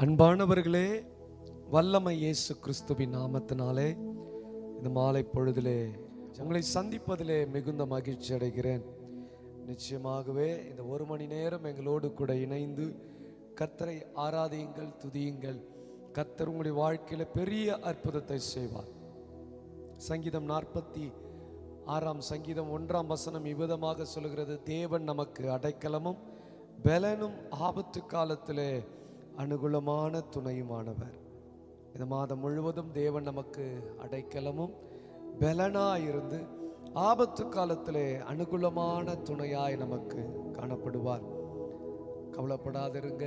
அன்பானவர்களே, வல்லமை இயேசு கிறிஸ்துவின் நாமத்தினாலே இந்த மாலை பொழுதிலே உங்களை சந்திப்பதிலே மிகுந்த மகிழ்ச்சி அடைகிறேன். நிச்சயமாகவே இந்த ஒரு மணி நேரம் எங்களோடு கூட இணைந்து கர்த்தரை ஆராதியுங்கள், துதியுங்கள். கர்த்தர் உங்களுடைய வாழ்க்கையில பெரிய அற்புதத்தை செய்வார். சங்கீதம் 46 சங்கீதம் 1 இவ்விதமாக சொல்கிறது: தேவன் நமக்கு அடைக்கலமும் பலனும் ஆபத்து காலத்திலே அனுகூலமான துணையுமானவர். இந்த மாதம் முழுவதும் தேவன் நமக்கு அடைக்கலமும் பலனாயிருந்து ஆபத்து காலத்திலே அனுகூலமான துணையாய் நமக்கு காணப்படுவார். கவலைப்படாதிருங்க,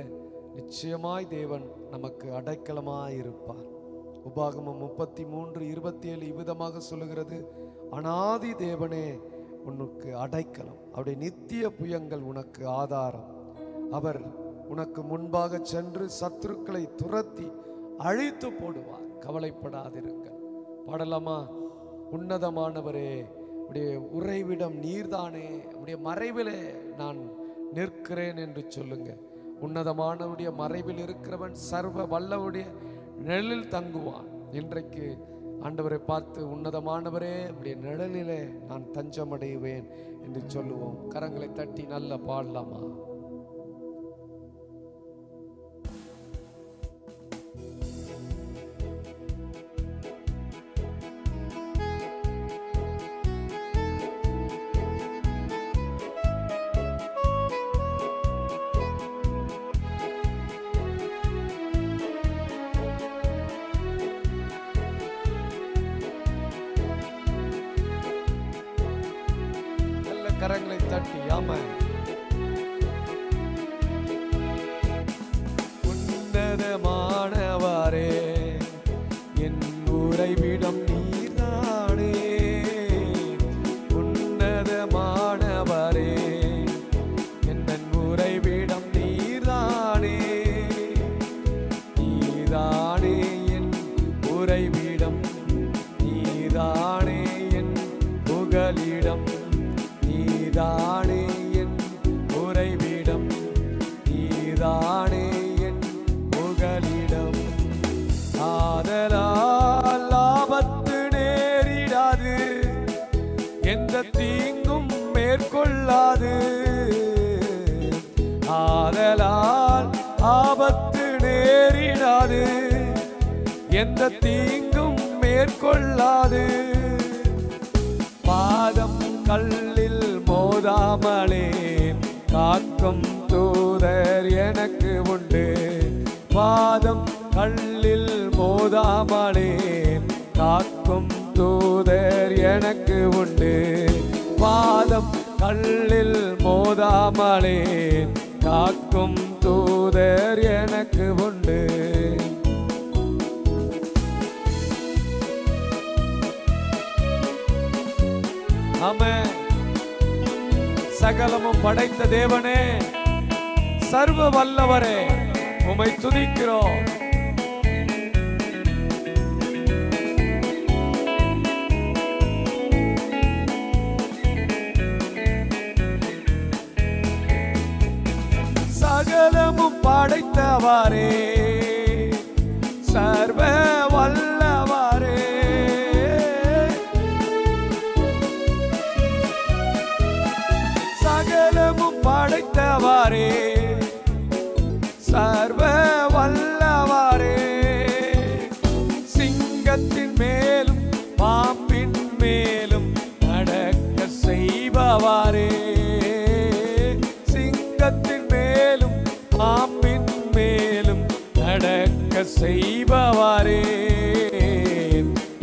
நிச்சயமாய் தேவன் நமக்கு அடைக்கலமாய் இருப்பார். உபாகமம் 33:27 இவ்விதமாக சொல்லுகிறது: அநாதி தேவனே உனக்கு அடைக்கலம், அவருடைய நித்திய புயங்கள் உனக்கு ஆதாரம். அவர் உனக்கு முன்பாக சென்று சத்துருக்களை துரத்தி அழித்து போடுவார். கவலைப்படாதிருங்கள். பாடலாமா? உன்னதமானவரே, உடைய உறைவிடம் நீர்தானே, உடைய மறைவிலே நான் நிற்கிறேன் என்று சொல்லுங்க. உன்னதமானவருடைய மறைவில் இருக்கிறவன் சர்வ வல்லவுடைய நிழலில் தங்குவான். இன்றைக்கு ஆண்டவரை பார்த்து, உன்னதமானவரே உடைய நிழலிலே நான் தஞ்சமடைவேன் என்று சொல்லுவோம். கரங்களை தட்டி நல்ல பாடலாமா? கரங்களை தட்டி ஆமென். உன்னதமானவரே என் உறைவிடம் நீர்தானே, உன்னதமானவரே என் உறைவிடம் நீர்தானே, நீதானே என் உறைவிடம், நீதானே என் புகலிடம், நீதானே என் உறைவிடம், நீதானே என் புகலிடம். ஆதலால் ஆபத்து நேரிடாது, எந்த தீங்கும் மேற்கொள்ளாது. ஆதலால் ஆபத்து நேரிடாது, எந்த தீங்கும் மேற்கொள்ளாது. பாதம் கல்லில் மோதாமலே காக்கும் தூதர் எனக்கு உண்டு. பாதம் கல்லில் மோதாமலே காக்கும் தூதர் எனக்கு உண்டு. பாதம் கல்லில் மோதாமலே காக்கும் தூதர் எனக்கு உண்டு. ஆமென். சகலமும் படைத்த தேவனே, சர்வ வல்லவரே, உம்மை துதிக்கிறோம். சகலமும் படைத்தவரே, சர்வ வல்லவரே, சகலமும் படைத்தவரே, சர்வ வல்லவரே, சிங்கத்தின் மேலும் பாம்பின் மேலும் நடக்க செய்பவரே, சிங்கத்தின் மேலும் பாம்பின் மேலும் நடக்க செய்பவரே,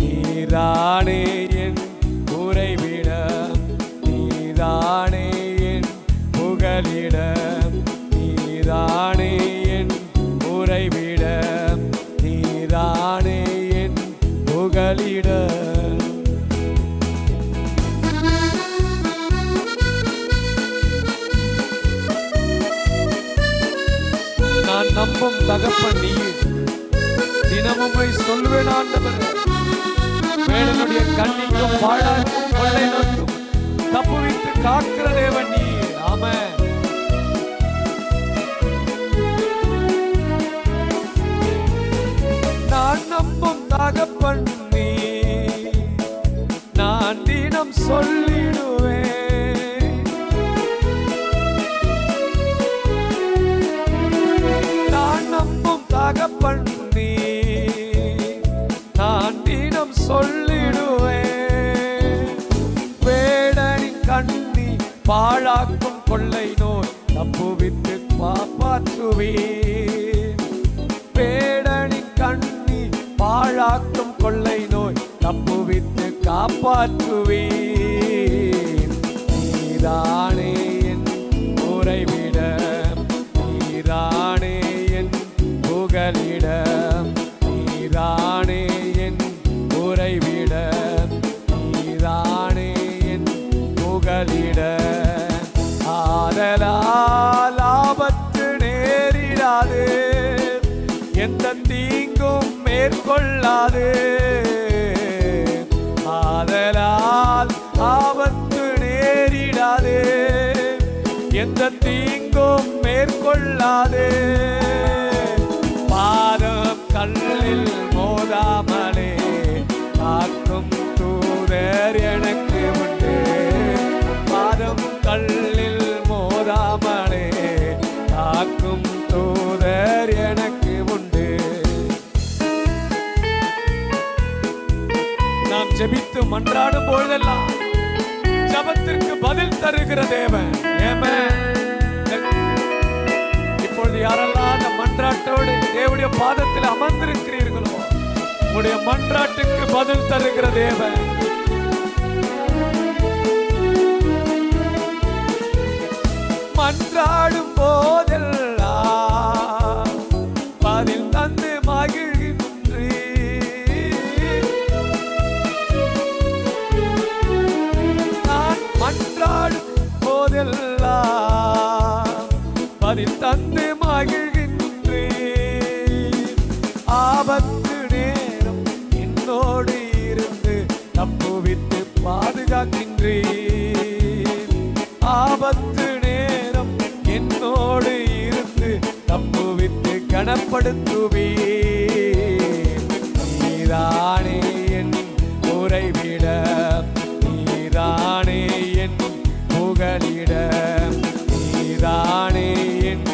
நீதானே என் உறைவிடம், நீதானே என் புகலிடம், நீதானே என் உறைவிடம், நீதானே என் புகலிடம். நான் நம்பும் தகப்பன் நீ, தினமும் சொல்வேன் ஆண்டவரே, வேடனுடைய கண்ணிக்கும் பாழாக்கும் கொள்ளை நோக்கும் தப்புவித்து காக்கிற தேவன் நீ. ஆமென். சொல்லிடுவேன். நான் நம்பும் தகப்பன் நீ, நான் தினம் சொல்லிடுவேன். வேடனின் கண்ணி பாழாக்கும் கொள்ளை நோய் தப்புவித்து காப்பாற்றுவேன். வேடனின் கண்ணி பாழாக்கும் கொள்ளை நோய் தப்புவித்து காப்பாற்றுவேன். நீதானே என் உறைவிடம், நீதானே என் புகலிடம், நீதானே என் உறைவிடம், நீதானே என் புகலிடம். ஆதலால் ஆபத்து நேரிடாது, எந்த தீங்கும் மேற்கொள்ளாது. ஆதலால் ஆபத்து நேரிடாது, எந்த தீங்கும் மேற்கொள்ளாது. பாதம் கல்லில் மோதாமலே காக்கும் தூதர் எனக்கு உண்டு. பாதம் கல்லில் மோதாமலே காக்கும் தூதர் எனக்கு உண்டு. நாம் ஜெபித்து மன்றாடும் பொழுதெல்லாம் ஜெபத்திற்கு பதில் தருகிற தேவன். இப்பொழுது யாரெல்லாம் அந்த மன்றாட்டோடு தேவனுடைய பாதத்தில் அமர்ந்திருக்கிறீர்களோ, உங்களுடைய மன்றாட்டுக்கு பதில் தருகிற தேவன். மன்றாடும் போதெல்லாம் பதில் தந்து மகிழ்கின்றீர். நான் மன்றாடும் போதெல்லாம் பதில் தந்து மகிழ்கின்றீர். ஆபத்து நேரம் என்னோடு இருந்து தப்புவித்து பாதுகாக்கின்றீர். ஆபத்து நேரம் என்னோடு இருந்து தப்புவித்து கனப்படுத்துவீர். நீதானே என் உறைவிடம், நீதானே என் புகலிடம், நீதானே என்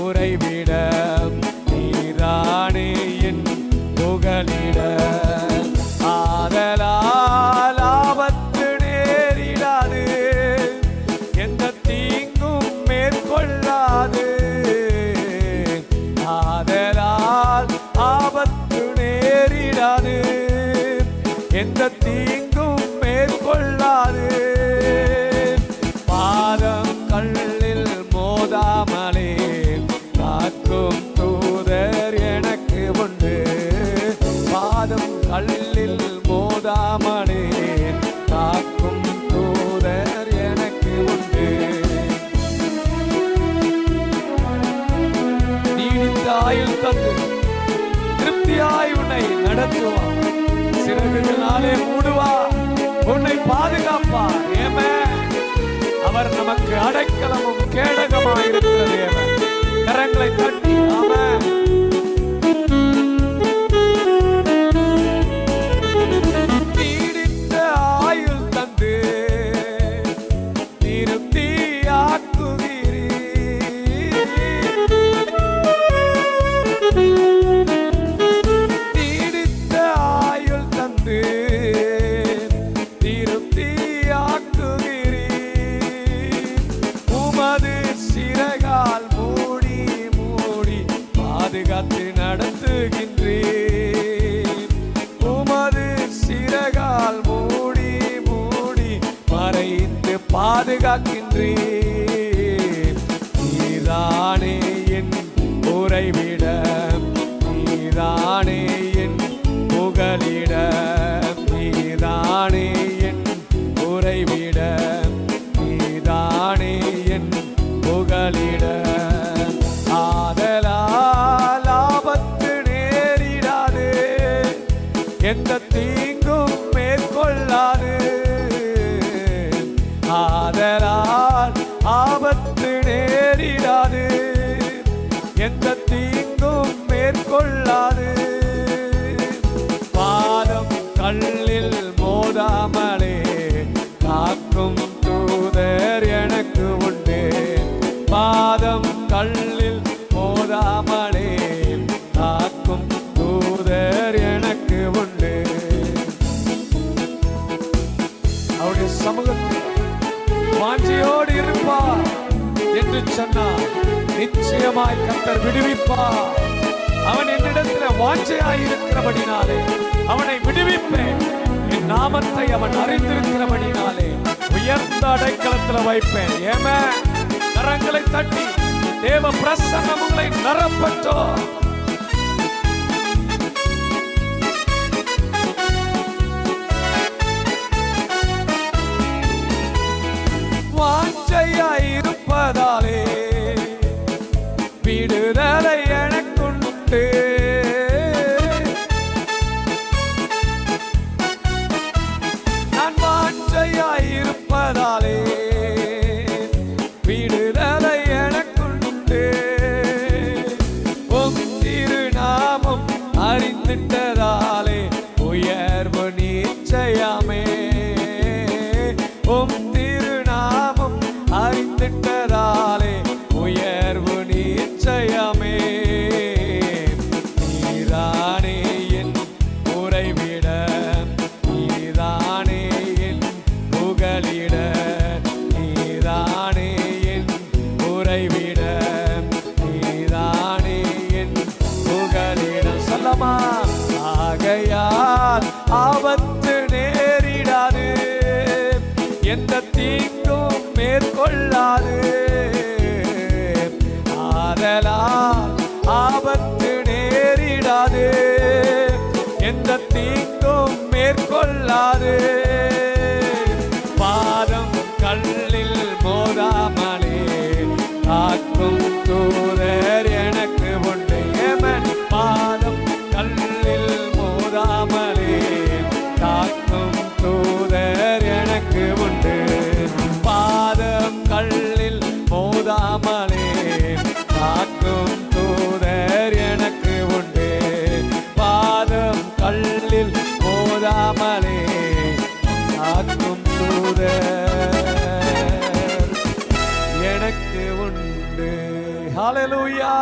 உறைவிடம், நீதானே என் புகலிடம். ஆதலால் ஆபத்து நேரிடாது, எந்த தீங்கும் மேற்கொள்ளாது. ஆதலால் ஆபத்து நேரிடாது, எந்த தீங்கும் மேற்கொள்ளாது. பாதம் கல்லில் மோதாமலே காக்கும் தூதர் எனக்கு உண்டு. பாதம் கல்லில் மோதாமலே காக்கும் தூதர் எனக்கு உண்டு. நீடித்த ஆயுள் தந்து திருப்தியாய் உன்னை நடத்துவார். சிறகுகளாலே மூடுவார், உன்னை பாதுகாப்பார். அவர் நமக்கு அடைக்கலமும் கேடகமாய் இருக்கிற தேவன். கரங்களை தட்டி ஆமென். நீடித்த ஆயுள் தந்து திருப்தியாக்குகிறீர். நீடித்த ஆயுள் தந்து திருப்தியாக்குகிறீர். உமது சிறகால் மூடி மூடி பாதுகாத்து நடத்துகின்றீர். உமது சிறகால் மூடி மூடி மறைத்து பாதுகாக்கின்றீர். நீதானே என் உறைவிடம், நீதானே என் புகலிடம், நீதானே என் உறைவிடம், நீதானே என் புகலிடம். ஆதலால் ஆபத்து நேரிடாது, எந்த தீங்கும் மேற்கொள்ளாது. ஆதலால் ஆபத்து நேரிடாது, எந்த தீங்கும் மேற்கொள்ளாது. பாதம் கல்லில் மோதாமலே நிச்சயமாய் கர்த்தர் விடுவிப்பார். அவன் என்னிடத்தில் வாஞ்சையாய் இருக்கிறபடினாலே அவனை விடுவிப்பேன். என் நாமத்தை அவன் அறிந்திருக்கிறபடினாலே உயர்ந்த அடைக்கலத்தில் வைப்பேன். ஏமே கரங்களை தட்டி தேவ பிரசன்னம் உங்களை நிரப்பட்டும். வாஞ்சையாயிருப்பதாலே விடுதலை எனக்குண்டு. நான் வாஞ்சையாயிருப்பதாலே விடுதலை எனக்குண்டு. உம் திருநாமம் அறிந்திட்டதாலே உயர்வு நிச்சயமே. உம் திருநாமம் அறிந்திட்டதாலே உயர்வு நிச்சயமே. நீதானே என் உறைவிட, நீதானே என் புகலிட, நீதானே என் உறைவிட, நீதானே என் புகலிட. சொல்லமா ஆகையால் ஆபத்து நேரிடாது, எந்த தீங்கும் மேற்கொள்ளாது. ஆதலால் ஆபத்து நேரிடாது, எந்த தீங்கும் மேற்கொள்ளாது. பாதம் கல்லில் மோதாமலே காக்கும் தூதர் எனக்கு உண்டு. ஏமன் பாதம் கல்லில் மோதாமலே காக்கும் தூதர் எனக்கு உண்டு. பாதம் கல்லில் மோதாமலே காக்கும் தூதர் எனக்கு உண்டு. பாதம் கல்லில் மோதாமலே காக்கும் தூதர் எனக்கு உண்டு. ஹல்லேலூயா.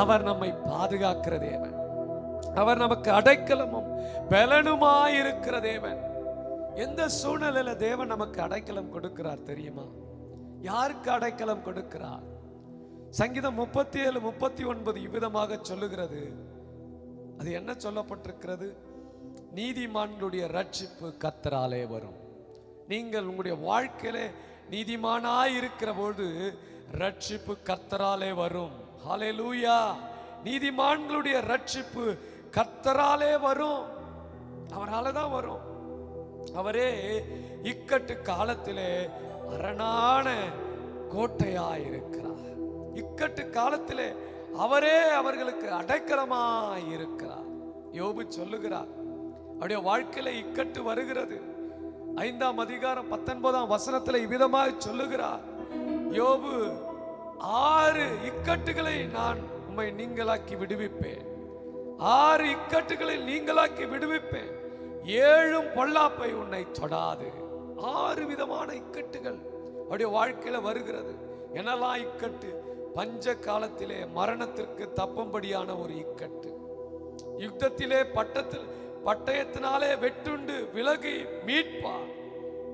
அவர் நம்மை பாதுகாக்கிற தேவன். அவர் நமக்கு அடைக்கலமும் பலனுமாயிருக்கிற தேவன். எந்த சூழ்நிலையில தேவன் நமக்கு அடைக்கலம் கொடுக்கிறார் தெரியுமா? யாருக்கு அடைக்கலம் கொடுக்கிறார்? சங்கீதம் 37:39 இவ்விதமாக சொல்லுகிறது. அது என்ன சொல்லப்பட்டிருக்கிறது? நீதிமான்களுடைய ரட்சிப்பு கர்த்தராலே வரும். நீங்கள் உங்களுடைய வாழ்க்கையிலே நீதிமானாய் இருக்கிற பொழுது ரட்சிப்பு கர்த்தராலே வரும். ஹல்லேலூயா. நீதிமான்களுடைய ரட்சிப்பு கர்த்தராலே வரும். அவரால தான் வரும். அவரே இக்கட்டு காலத்திலே அரணான கோட்டையாயிருக்கிறார். இக்கட்டு காலத்திலே அவரே அவர்களுக்கு அடைக்கலமாயிருக்கிறார். யோபு சொல்லுகிறார், அவருடைய வாழ்க்கையில இக்கட்டு வருகிறது. 5ஆம் அதிகாரம் 19ஆம் வசனத்தில் இவ்விதமாக சொல்லுகிறார், யோபு 6 இக்கட்டுகளை நான் உம்மை நீங்களாக்கி விடுவிப்பேன். 6 இக்கட்டுகளை நீங்களாக்கி விடுவிப்பேன். 7 பொல்லாப்பை உன்னை தொடாது. 6 விதமான இக்கட்டுகள் அவருடைய வாழ்க்கையில வருகிறது. என்னெல்லாம் இக்கட்டு? பஞ்ச காலத்திலே மரணத்திற்கு தப்பும்படியான ஒரு இக்கட்டு. யுத்தத்திலே பட்டயத்தினாலே வெட்டுண்டு விலகி மீட்பார்.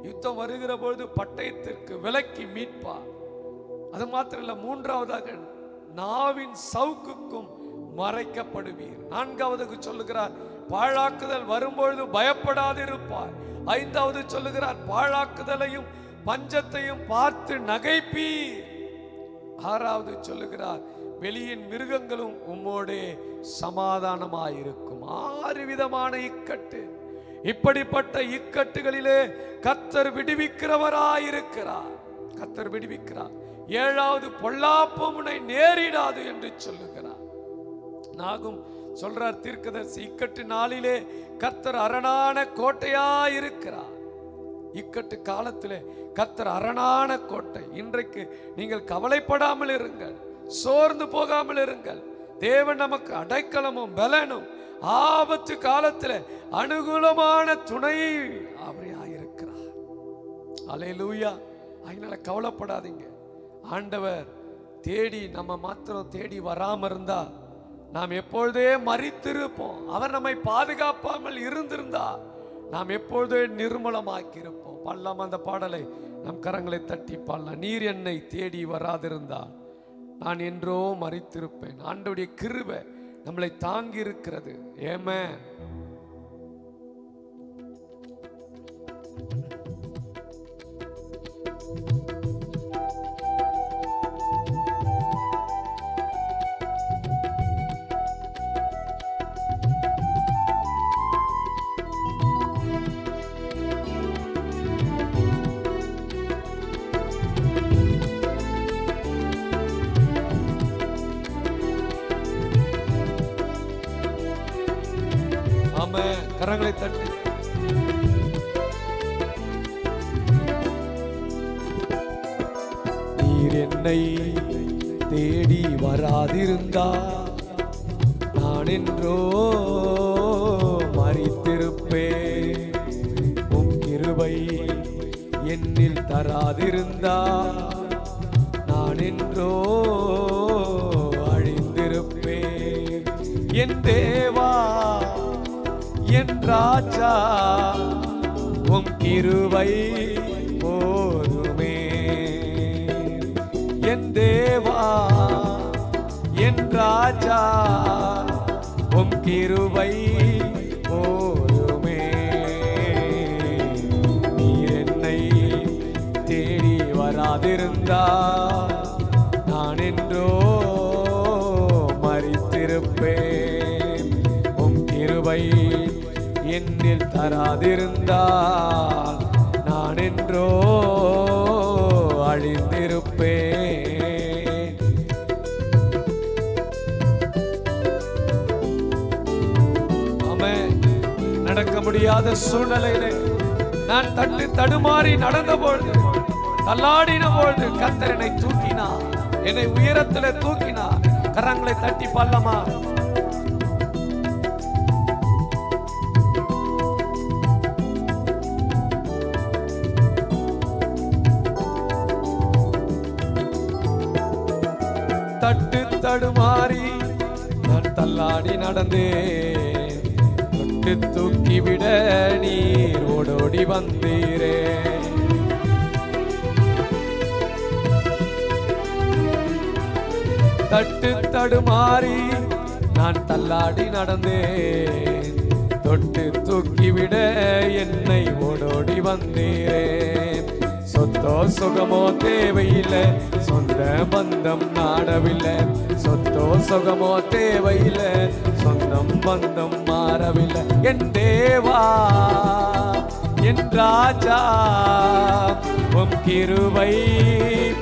யுத்தம் வருகிற பொழுது பட்டயத்திற்கு விலக்கி மீட்பார். அது மாத்திரம் இல்ல, 3ஆவதாக நாவின் சவுக்குக்கும் மறைக்கப்படுவீர். 4ஆவதுக்கு சொல்லுகிறார், பாழாக்குதல் வரும்பொழுது பயப்படாதிருப்பார். 5ஆவது சொல்லுகிறார், பாழாக்குதலையும் பஞ்சத்தையும் பார்த்து நகைப்பீர். 6ஆவது சொல்லுகிறார், வெளியின் மிருகங்களும் உம்மோடே சமாதானமாயிருக்கும். 6 விதமான இக்கட்டு. இப்படிப்பட்ட இக்கட்டுகளிலே கர்த்தர் விடுவிக்கிறவராயிருக்கிறார். கர்த்தர் விடுவிக்கிறார். 7ஆவது பொல்லாப்பு உன்னை நேரிடாது என்று சொல்லுகிறார். நாகும் சொல்றார் தீர்க்கதரிசி, இக்கட்டு நாளிலே கர்த்தர் அரணான கோட்டையாயிருக்கிறார். இக்கட்டு காலத்திலே கர்த்தர் அரணான கோட்டை. இன்றைக்கு நீங்கள் கவலைப்படாமல் இருங்கள், சோர்ந்து போகாமல் இருங்கள். தேவன் நமக்கு அடைக்கலமும் பலனும் ஆபத்து காலத்தில் அனுகூலமான துணை அவரையாயிருக்கிறார். அல்லேலூயா. அதனால கவலைப்படாதீங்க. ஆண்டவர் தேடி நம்ம மாத்திரம் தேடி வராம இருந்தா நாம் எப்பொழுதே மரித்திருப்போம். அவர் நம்மை பாதுகாப்பாமல் இருந்திருந்தா நாம் எப்பொழுதே நிர்மலமாக்கி இருப்போம். பாடலாம் அந்த பாடலை. நம் கரங்களை தட்டி பாடலாம். நீர் என்னை தேடி வராதிருந்தால் நான் என்றோ மரித்திருப்பேன். ஆண்டவருடைய கிருபை நம்மளை தாங்கி இருக்கிறது. ஆமென். ஆமென். கரங்களை தட்டி நீர் என்னை தேடி வராதிருந்தா நான் என்றோ மரித்திருப்பேன். உம் கிருபை என்னில் தராதிருந்தா நான் என்றோ அழிந்திருப்பேன். என் தேவா என் ராஜா உம் கிருபை போதுமே. என் தேவா என் ராஜா உம் கிருபை போதுமே. நீர் என்னை தேடி வராதிருந்தா நான் என்றோ மரித்திருப்பேன். உம் கிருபை என்னில் தராதிருந்தால் நான் என்றோ அழிந்திருப்பேன். ஆமென். நடக்க முடியாத சூழ்நிலையிலே நான் தட்டு தடுமாறி நடந்த பொழுது, தள்ளாடின பொழுது கர்த்தர் என்னை தூக்கினார், என்னை உயரத்திலே தூக்கினார். கரங்களை தட்டி பல்லமா. தட்டு தடுமாறி நான் தள்ளாடி நடந்தேன், தொட்டு தூக்கிவிட நீர் ஓடோடி வந்தீரே. தட்டு தடுமாறி நான் தள்ளாடி நடந்தேன், தொட்டு தூக்கிவிட என்னை ஓடோடி வந்தீரே. சொத்தோ சுகமோ தேவையில்லை, சொந்த பந்தம் நாடவில்லை. சொத்தோ சுகமோ தேவையில்லை, சொந்தம் பந்தம் மாறவில்லை. என் தேவா என் ராஜா உம் கிருபை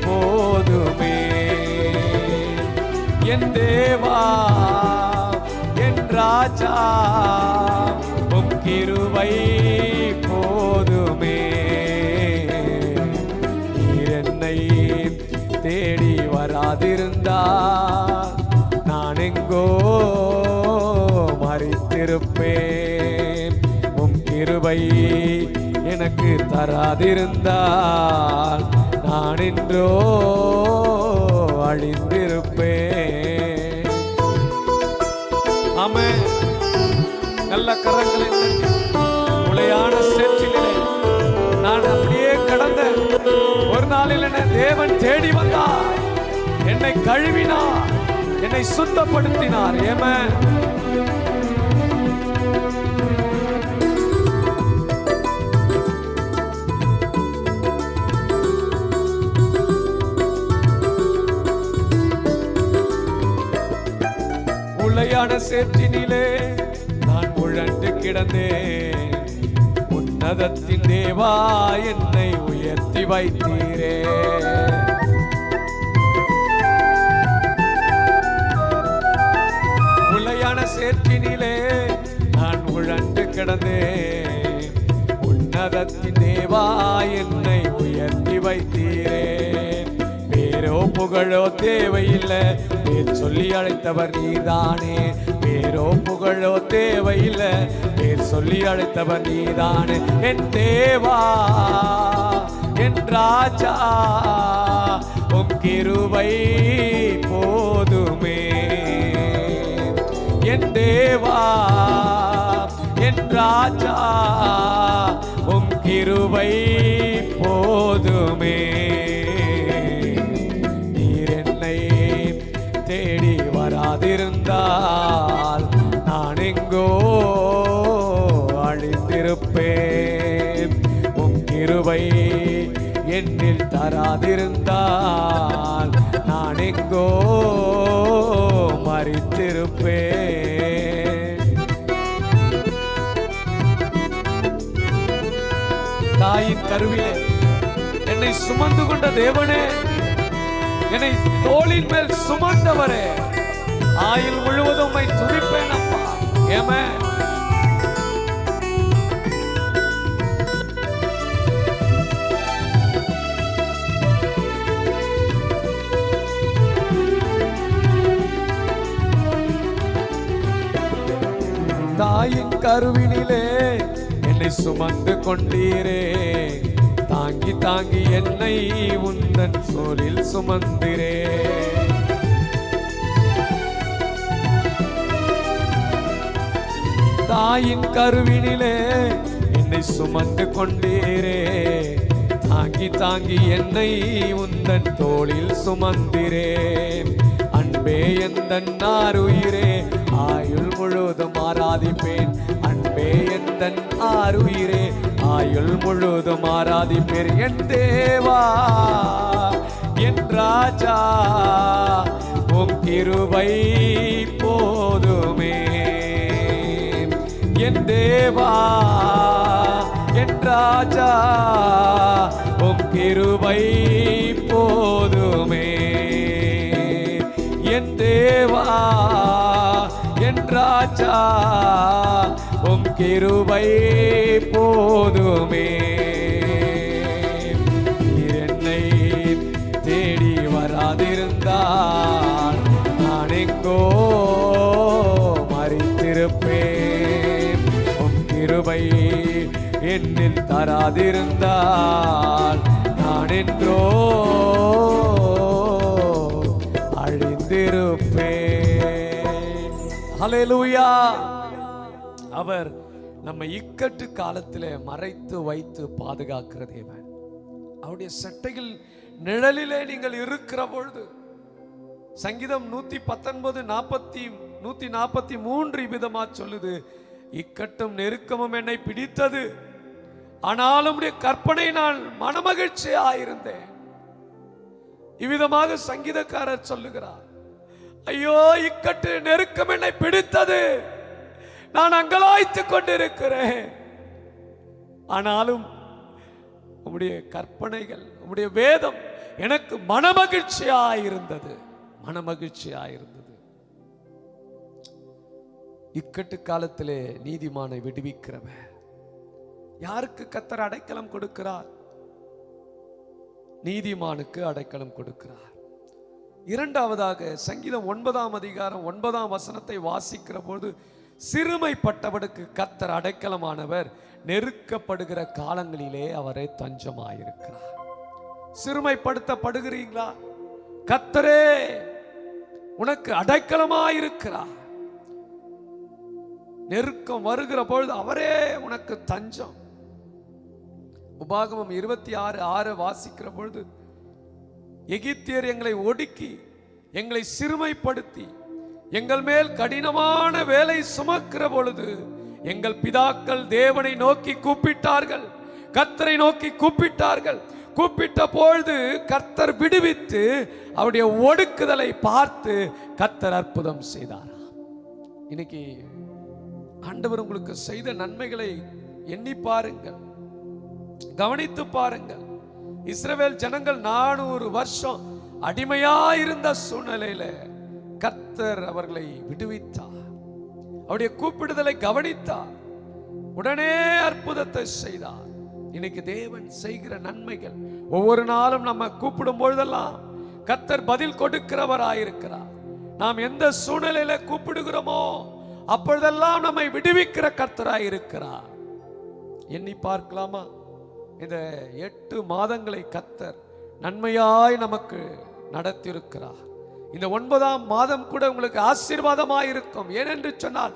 போதுமே. என் தேவா என் ராஜா உம் கிருபை போதுமே. தேடி வராதிருந்தா நான் எங்கோ மரித்திருப்பேன். உம் கிருபை எனக்கு தராதிருந்தால் நான் என்றோ அழிந்திருப்பேன். ஆமென். நல்ல கரங்களை தட்டி முளையான சேற்றிலே நான் அப்படியே கடந்த ஒரு நாளில் என்னை தேவன் தேடி வந்தார், என்னை கழுவினார், என்னை சுத்தப்படுத்தினார். ஆமென். உளையான சேற்றினிலே நான் உழண்டு கிடந்தேன், உன்னதத்தின் தேவா என்னை உயர்த்தி வைத்தீரே. உளையான சேற்றினிலே நான் உழண்டு கிடந்தேன், உன்னதத்தின் தேவா என்னை உயர்த்தி வைத்தீரே. பேரோ புகழோ தேவையில்லை, பேர் சொல்லி அழைத்தவர் நீதானே. பேரோ புகழோ தேவையில்லை, பேர் சொல்லி அழைத்தவர் நீதானே. என் தேவா என் ராஜா உம் கிருபை போதுமே. என் தேவா என் ராஜா உம் கிருபை போதுமே. நீர் என்னை வராதிருந்தால் நான் எங்கோ அழிந்திருப்பேன். உம் கிருபை என்னில் தராதிருந்தால் நான் எங்கோ மரித்திருப்பேன். தாயின் கருவிலே என்னை சுமந்து கொண்ட தேவனே, என்னை தோளின் மேல் சுமந்தவரே, ஆயுள் முழுவதும் உம்மை துதிப்பேன் அப்பா. ஆமென். தாயின் கருவினிலே என்னை சுமந்து கொண்டீரே, தாங்கி தாங்கி என்னை உந்தன் சோலில் சுமந்திரே. தாயின் கருவினிலே என்னை சுமந்து கொண்டீரே, தாங்கி தாங்கி என்னை உந்தன் தோளில் சுமந்திரே. அன்பே எந்தன் ஆருயிரே, ஆயுள் முழுவதும் ஆராதிப்பேன். அன்பே எந்தன் ஆருயிரே, ஆயுள் முழுவதும் ஆராதிப்பேன். என் தேவா என் ராஜா, உம் கிருபை போதுமே. என் தேவா என் ராஜா, உம் கிருபை போதுமே. என் தேவா என் ராஜா, உம் கிருபை போதுமே. என்னை தேடி வராதிருந்தால் நான் எங்கோ மரித்திருப்பேன். உம் கிருபை என்னில் தராதிருந்தால் நான் என்றோ அழிந்திருப்பேன். ஹல்லேலூயா. அவர் நம்ம இக்கட்டு காலத்திலே மறைத்து வைத்து பாதுகாக்கிற தேவன். அவருடைய சட்டைகள் நிழலிலே நீங்கள் இருக்கிற பொழுது, சங்கீதம் 119:143 விதமா சொல்லுது, இக்கட்டும் நெருக்கமும் என்னை பிடித்தது, ஆனாலும் உடைய கற்பனை நான் மனமகிழ்ச்சியாயிருந்தேன். இவ்விதமாக சங்கீதக்காரர் சொல்லுகிறார், ஐயோ இக்கட்டு நெருக்கம் என்னை பிடித்தது, நான் அங்கலாய்த்துக் கொண்டிருக்கிறேன், ஆனாலும் உம்முடைய கற்பனைகள், உம்முடைய வேதம் எனக்கு மனமகிழ்ச்சியாயிருந்தது, மனமகிழ்ச்சியாயிருந்தது. இக்கட்டு காலத்திலே நீதிமானை விடுவிக்கிறவர். யாருக்கு கர்த்தர் அடைக்கலம் கொடுக்கிறார்? நீதிமானுக்கு அடைக்கலம் கொடுக்கிறார். இரண்டாவதாக சங்கீதம் 9:9 வாசிக்கிற போது, சிறுமைப்பட்டவனுக்கு கர்த்தர் அடைக்கலமானவர், நெருக்கப்படுகிற காலங்களிலே அவரை தஞ்சமாயிருக்கிறார். சிறுமைப்படுத்தப்படுகிறீங்களா? கர்த்தரே உனக்கு அடைக்கலமாயிருக்கிறார். நெருக்கம் வருகிற பொழுது அவரே உனக்கு தஞ்சம். உபாகமம் 26:6 வாசிக்கிற பொழுது, எகிப்தியர் எங்களை ஒடுக்கி எங்களை சிறுமைப்படுத்தி எங்கள் மேல் கடினமான வேலை சுமக்கிற பொழுது எங்கள் பிதாக்கள் தேவனை நோக்கி கூப்பிட்டார்கள், கர்த்தரை நோக்கி கூப்பிட்டார்கள். கூப்பிட்ட பொழுது கர்த்தர் விடுவித்து அவருடைய ஒடுக்குதலை பார்த்து கர்த்தர் அற்புதம் செய்தார். இன்னைக்கு ஆண்டவர் உங்களுக்கு செய்த நன்மைகளை எண்ணி பாருங்கள், கவனித்து பாருங்கள். இஸ்ரவேல் ஜனங்கள் 400 வருஷம் அடிமையாயிருந்த சூழ்நிலையில கர்த்தர் அவர்களை விடுவித்தார். அவருடைய கூப்பிடுதலை கவனித்தார், உடனே அற்புதத்தை செய்தார். இன்னைக்கு தேவன் செய்கிற நன்மைகள், ஒவ்வொரு நாளும் நம்ம கூப்பிடும் பொழுதெல்லாம் கர்த்தர் பதில் கொடுக்கிறவராயிருக்கிறார். நாம் எந்த சூழ்நிலையில கூப்பிடுகிறோமோ அப்பொழுதெல்லாம் நம்மை விடுவிக்கிற கர்த்தராயிருக்கிறார். எண்ணி பார்க்கலாமா? இந்த 8 மாதங்களை கர்த்தர் நன்மையாய் நமக்கு நடத்தியிருக்கிறார். இந்த 9ஆம் மாதம் கூட உங்களுக்கு ஆசீர்வாதமாயிருக்கும். ஏனென்று சொன்னால்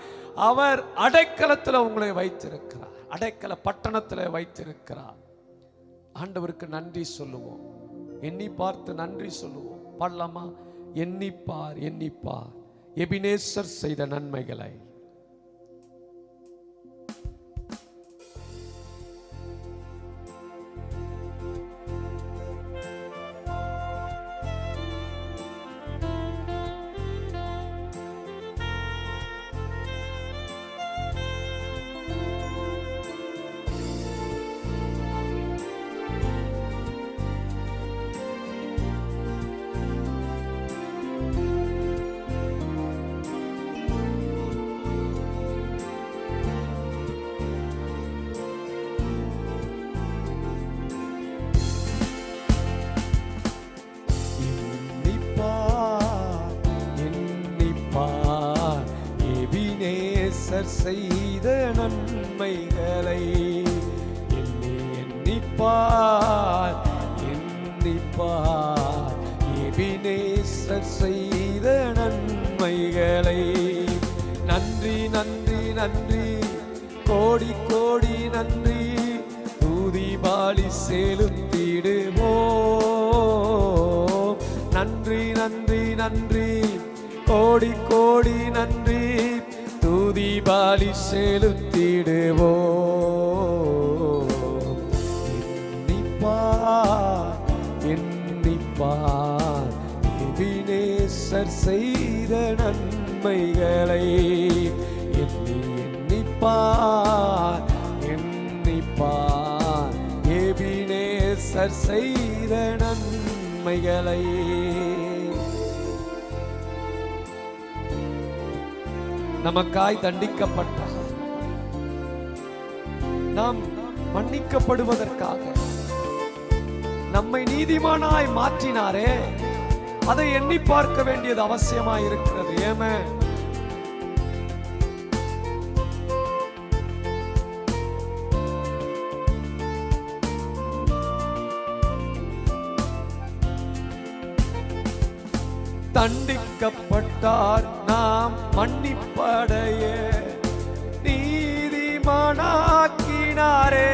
அவர் அடைக்கலத்தில் உங்களை வைத்திருக்கிறார், அடைக்கல பட்டணத்தில் வைத்திருக்கிறார். ஆண்டவருக்கு நன்றி சொல்லுவோம், எண்ணி பார்த்து நன்றி சொல்லுவோம். பாடலாமா? எண்ணிப்பார் எண்ணிப்பார் எபினேசர் செய்த நன்மைகளை செய்த நன்மைகளை எண்ணிப்பார் எண்ணிப்பார். எபினேசர் செய்த நன்மைகளை நன்றி நன்றி நன்றி கோடி கோடி நன்றி. தூதி பாலி செலுத்திடுவோம். நன்றி நன்றி நன்றி கோடி கோடி நன்றி. தூதி பாலி செலுத்திடுவோம். எண்ணிப்பார் எண்ணிப்பார். எபினேசர் செய்த நன்மைகளை எண்ணிப்பார் எண்ணிப்பார். எபினேசர் செய்த நன்மைகளை நமக்காய் தண்டிக்கப்பட்டார். நாம் மன்னிக்கப்படுவதற்காக நம்மை நீதிமானாய் மாற்றினாரே, அதை எண்ணி பார்க்க வேண்டியது அவசியமாய் இருக்கிறது. ஏமே தண்டிக்கப்பட்டார் நாம் மன்னிப்படைய நீதிமானாக்கினாரே.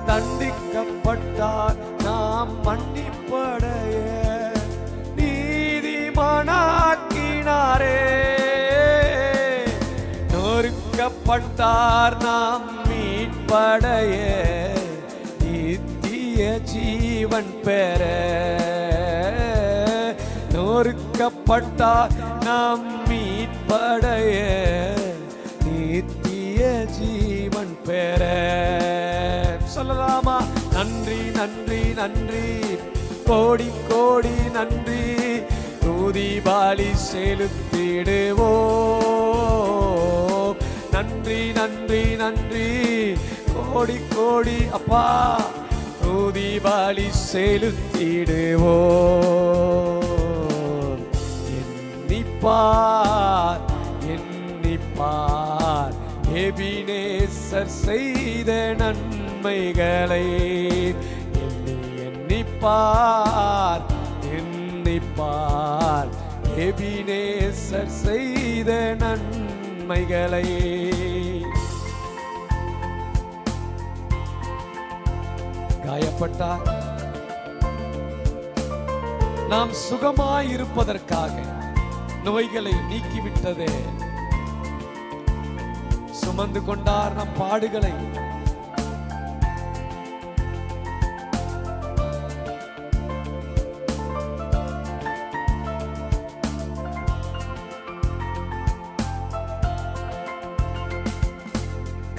தண்டிக்கப்பட்டார் நாம் மன்னிப்படைய நீதிமானாக்கினாரே. நொறுக்கப்பட்டார் நாம் மீட்படைய நித்திய ஜீவன் பெற. நொறுக்கப்பட்டார் நாம் மீட்படைய நித்திய ஜீவன் பெற. சொல்லலாமா? நன்றி நன்றி நன்றி கோடி கோடி நன்றி. தூதி பாலி செலுத்திடுவோம். நன்றி நன்றி நன்றி கோடி கோடி அப்பா. தூதி பாலி செலுத்திடுவோம். எண்ணிப்பார் எண்ணிப்பார். எபினேசர் செய்த நன்மைகளை எண்ணிப்பார் எண்ணிப்பார். எபினேசர் செய்த நன்மைகளை காயப்பட்டார் நாம் சுகமாயிருப்பதற்காக நோய்களை நீக்கிவிட்டதே. சுமந்து கொண்டார் நம் பாடுகளை.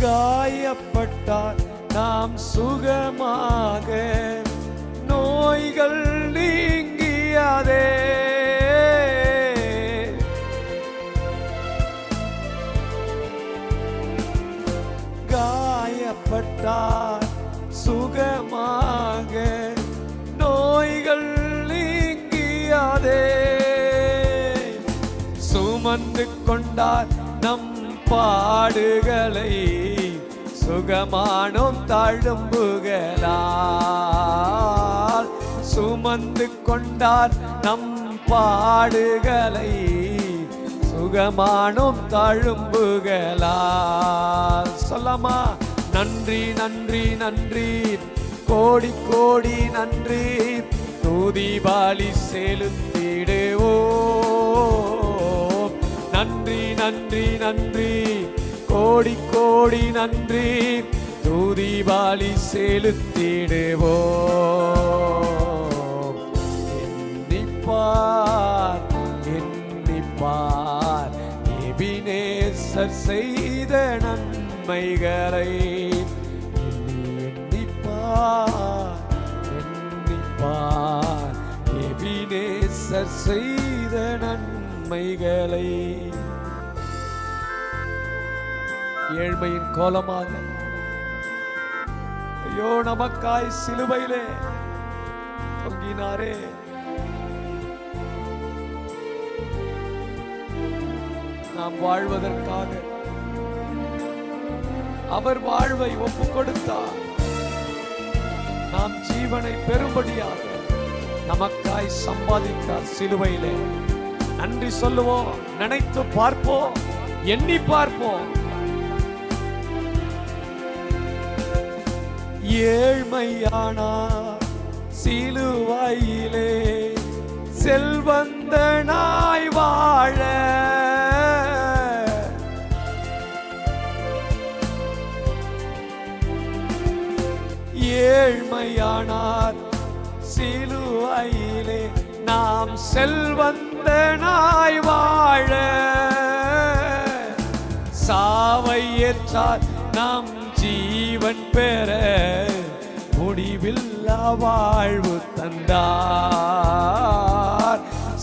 காயப்பட்டார் நாம் சுகமாக நோய்கள் நீங்கியதே. காயப்பட்டார் சுகமாக நோய்கள் நீங்கியதே. சுமந்து கொண்டார் நம் பாடுகளை சுகமானோம் தழும்புகளால். சுமந்து கொண்டார் நம் பாடுகளை சுகமானோம் தழும்புகளால். சொல்லமா? நன்றி நன்றி நன்றி கோடி கோடி நன்றி துதி பலி செலுத்திடுவோம். நன்றி நன்றி நன்றி கோடி கோடி நன்றி துதி பலி செலுத்திடுவோம். எண்ணிப்பார் எண்ணிப்பார் எபினேசர் செய்த நன்மைகளை. எண்ணிப்பார் எண்ணிப்பார் எபினேசர் செய்த நன்மைகளை. ஏழ்மையின் கோலமாக ஐயோ நமக்காய் சிலுவையிலே தொங்கினாரே. நாம் வாழ்வதற்காக அவர் வாழ்வை ஒப்புக் கொடுத்தார். நாம் ஜீவனை பெறும்படியாக நமக்காய் சம்பாதித்தார் சிலுவையிலே. நன்றி சொல்லுவோம், நினைத்து பார்ப்போம், எண்ணி பார்ப்போம். ஏழ்மையானார் சிலுவையிலே செல்வந்தனாய் வாழ. ஏழ்மையானார் சிலுவையிலே நாம் செல்வந்தனாய் வாழ. சாவை ஏற்றார் நம் ஜீவன் பெற முடிவில்லா வாழ்வு தந்தார்.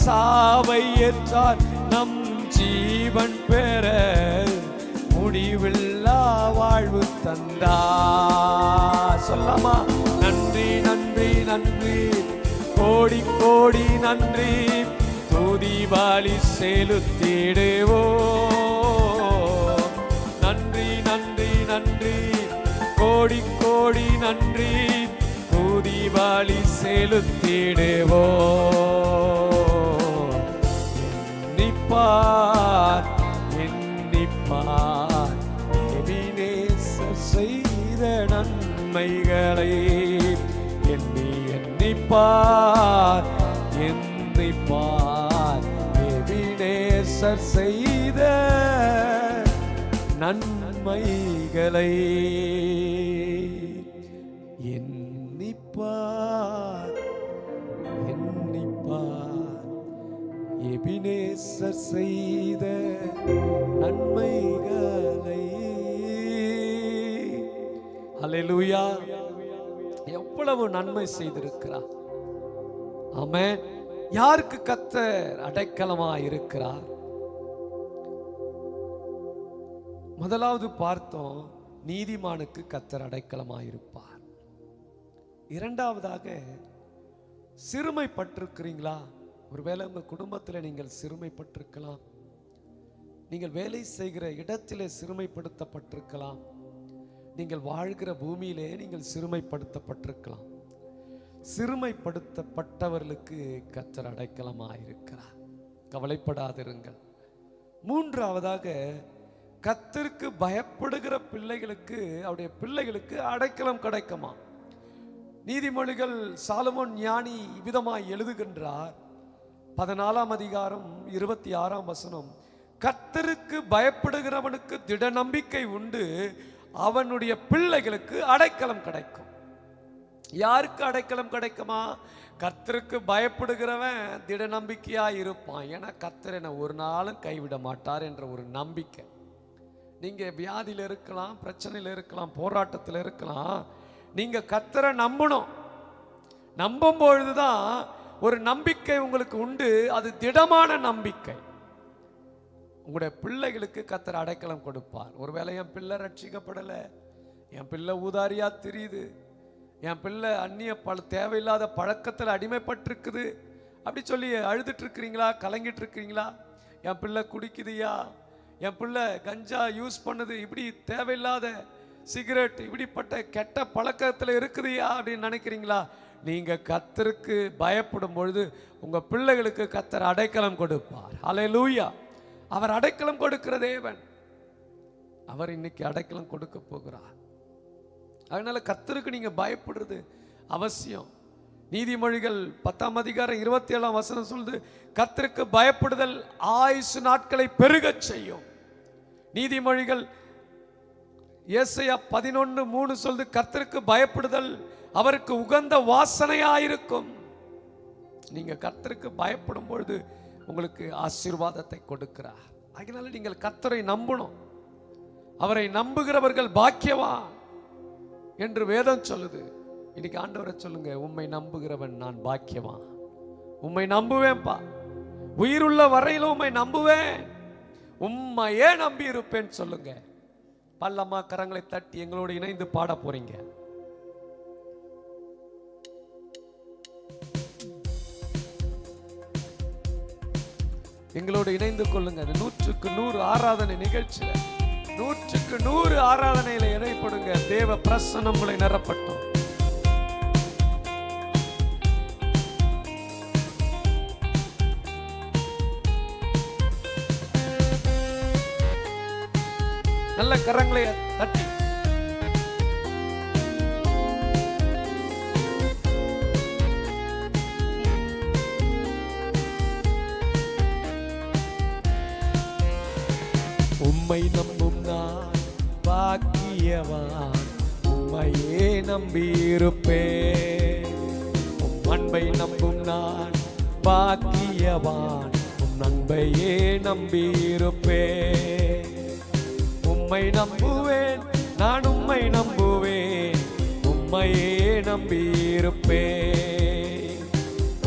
சாவை ஏற்றார் நம் ஜீவன் பெற முடிவில்லா வாழ்வு தந்தார். சொல்லாமா? நன்றி நன்றி நன்றி கோடி கோடி நன்றி துதி பலி செலுத்திடுவோம். நன்றி நன்றி நன்றி கோடி கோடி நன்றி துதி பலி செலுத்திடுவோம். எண்ணிப்பார் எண்ணிப்பார் எபினேசர் செய்த நன்மைகளை. எண்ணி எண்ணிப்பார் எண்ணிப்பார் எபினேசர் செய்த நன்மைகளை. எண்ணிப்பார் எண்ணிப்பார் எபினேசர் செய்த நன்மைகளை. ஹல்லேலூயா! எவ்வளவு நன்மை செய்திருக்கிறார். ஆமென். யாருக்கு கர்த்தர் அடைக்கலமாய் இருக்கிறார்? முதலாவது பார்த்தோம், நீதிமானுக்கு கர்த்தர் அடைக்கலமாயிருப்பார். இரண்டாவதாக, சிறுமைப்பட்டிருக்கிறீங்களா? ஒருவேளை உங்க குடும்பத்தில் நீங்கள் சிறுமைப்பட்டிருக்கலாம். நீங்கள் வேலை செய்கிற இடத்திலே சிறுமைப்படுத்தப்பட்டிருக்கலாம். நீங்கள் வாழ்கிற பூமியிலே நீங்கள் சிறுமைப்படுத்தப்பட்டிருக்கலாம். சிறுமைப்படுத்தப்பட்டவர்களுக்கு கர்த்தர் அடைக்கலமாயிருக்கிறார். கவலைப்படாதிருங்கள். மூன்றாவதாக, கர்த்தருக்கு பயப்படுகிற பிள்ளைகளுக்கு, அவருடைய பிள்ளைகளுக்கு அடைக்கலம் கிடைக்குமா? நீதிமொழிகள் சாலமோன் ஞானி விதமாய் எழுதுகின்றார். 14ஆம் அதிகாரம் 26ஆம் வசனம், கர்த்தருக்கு பயப்படுகிறவனுக்கு திட நம்பிக்கை உண்டு, அவனுடைய பிள்ளைகளுக்கு அடைக்கலம் கிடைக்கும். யாருக்கு அடைக்கலம் கிடைக்குமா? கர்த்தருக்கு பயப்படுகிறவன் திட நம்பிக்கையா இருப்பான். ஏன்னா கர்த்தர் என்னை ஒரு நாளும் கைவிட மாட்டார் என்ற ஒரு நம்பிக்கை. நீங்க வியாதியில் இருக்கலாம், பிரச்சனையில் இருக்கலாம், போராட்டத்தில் இருக்கலாம். நீங்க கர்த்தரை நம்பணும். நம்பும் பொழுதுதான் ஒரு நம்பிக்கை உங்களுக்கு உண்டு. அது திடமான நம்பிக்கை. உங்களுடைய பிள்ளைகளுக்கு கர்த்தர் அடைக்கலம் கொடுப்பார். ஒருவேளை என் பிள்ளை ரட்சிக்கப்படலை, என் பிள்ளை ஊதாரியா தெரியுது, என் பிள்ளை அந்நிய தேவையில்லாத பழக்கத்தில் அடிமைப்பட்டிருக்குது, அப்படி சொல்லி அழுதுட்டு இருக்கிறீங்களா? கலங்கிட்டு இருக்கிறீங்களா? என் பிள்ளை குடிக்குதுயா, என் பிள்ளை கஞ்சா யூஸ் பண்ணுது, இப்படி தேவையில்லாத சிகரெட், இப்படிப்பட்ட கெட்ட பழக்கத்தில் இருக்குதுயா அப்படின்னு நினைக்கிறீங்களா? நீங்க கர்த்தருக்கு பயப்படும் பொழுது உங்க பிள்ளைகளுக்கு கர்த்தர் அடைக்கலம் கொடுப்பார். ஹல்லேலூயா! அவர் அடைக்கலம் கொடுக்கிற தேவன். அவர் இன்னைக்கு அடைக்கலம் கொடுக்க போகிறார். அதனால கர்த்தருக்கு நீங்க பயப்படுறது அவசியம். நீதிமொழிகள் 10ஆம் அதிகாரம் 27ஆம் வசனம் சொல்லுது, கர்த்தருக்கு பயப்படுதல் ஆயுசு நாட்களை பெருகச் செய்யும். நீதிமொழிகள் ஏசாயா 11:3 சொல்லுது, கர்த்தருக்கு பயப்படுதல் அவருக்கு உகந்த வாசனையாயிருக்கும். நீங்க கர்த்தருக்கு பயப்படும் பொழுது உங்களுக்கு ஆசீர்வாதத்தை கொடுக்கிறார். அதனால நீங்கள் கர்த்தரை நம்பணும். அவரை நம்புகிறவர்கள் பாக்கியவான் என்று வேதம் சொல்லுது. இன்னைக்கு ஆண்டவரை சொல்லுங்க, உம்மை நம்புகிறவன் நான் பாக்கியவான். உம்மை நம்புவேன்பா, உயிருள்ள வரையிலும் உம்மை நம்புவேன், உம்மையே நம்பி இருப்பேன் சொல்லுங்க. பல்லம்மா கரங்களை தட்டி எங்களோடு இணைந்து பாட போறீங்க. எங்களோடு இணைந்து கொள்ளுங்க. 100க்கு 100 ஆராதனை நிகழ்ச்சியில 100க்கு 100 ஆராதனையில இணைப்படுங்க. தேவ பிரசன்னம் உங்களை நிரப்பட்டும். நல்ல கரங்களை தட்டி உம்மை நம்பும் நான் பாக்கியவான், உம்மையே நம்பியிருப்பேன். உம் அன்பை நம்பும் நான் பாக்கியவான், உம் அன்பையே நம்பியிருப்பேன். உம்மை நம்புவேன், நான் உம்மை நம்புவேன், உம்மையே நம்பியிருப்பேன்.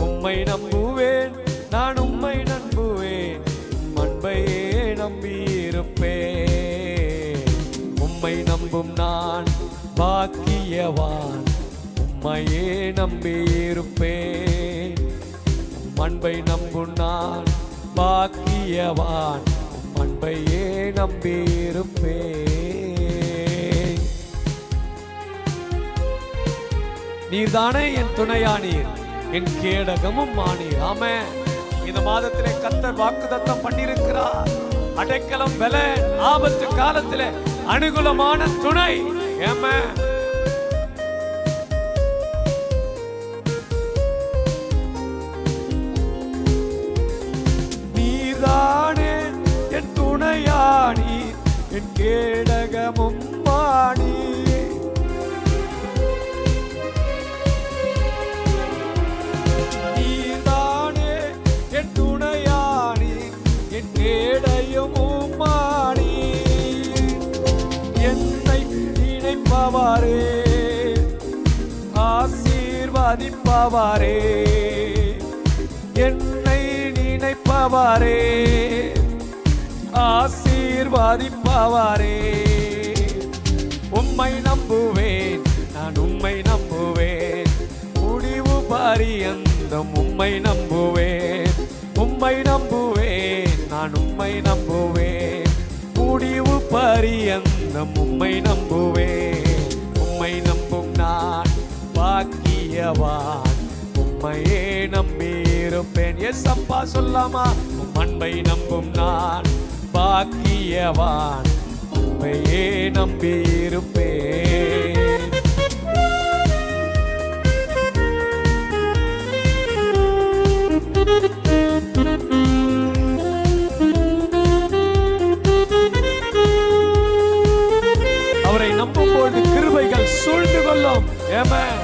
உம்மை நம்புவேன், நான் உம்மை நம்புவேன், உம் அன்பையே நம்பியிருப்பேன். உம்மை நம்பும் நான் பாக்கியவான், உம்மையே நம்பியிருப்பேன். உம் அன்பை நம்பும் நான் பாக்கியவான், அன்பையே நம்பியிருப்பேன். நீர்தானே என் துணையானீர், என் கேடகமும் ஆனீர். ஆமென். இந்த மாதத்திலே கர்த்தர் வாக்குத்தத்தம் பண்ணியிருக்கிறார். அடைக்கலம் பலன், ஆபத்து காலத்திலே அனுகூலமான துணை. ஆமென். நீர்தானே என் துணையானி, என் கேடகமும் வாணி. நீதானே என் துணையானி, என் கேடயமும் வாணி. என்னை நினைப்பவாரே, ஆசீர்வதிப்பவாரே, என்னை நினைப்பவாரே, ஆசீர்வதிப்பவாரே. உம்மை நம்புவேன், நான் உம்மை நம்புவேன், முடிவு பரியந்தம் உம்மை நம்புவேன். உம்மை நம்புவேன், நான் உம்மை நம்புவேன், முடிவு பரியந்தம் உம்மை நம்புவேன். உம்மை நம்பும் நான் பாக்கியவான், உம்மையே நம்பியிருப்பேன். எஸ் அப்பா சொல்லாமா? உம் அன்பை நம்பும் நான் பாக்கியவான், உம்மையே நம்பியிருப்பேன். அவரை நம்பும்போது கிருபைகள் சூழ்ந்து கொள்ளும். ஆமென்.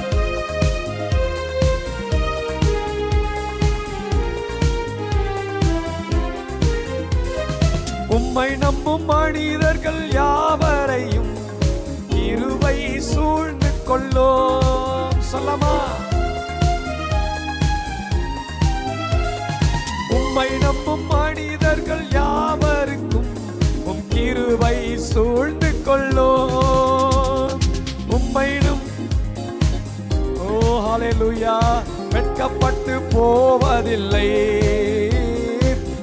உம்மை நம்பும் மனிதர்கள் யாவரையும் கிருபை சூழ்ந்து கொள்ளும். சொல்லமா? உம்மை நம்பும் மனிதர்கள் யாவருக்கும் உம் கிருபை சூழ்ந்து கொள்ளும். உம்மை ஓ ஹல்லேலூயா, வெட்கப்பட்டு போவதில்லை,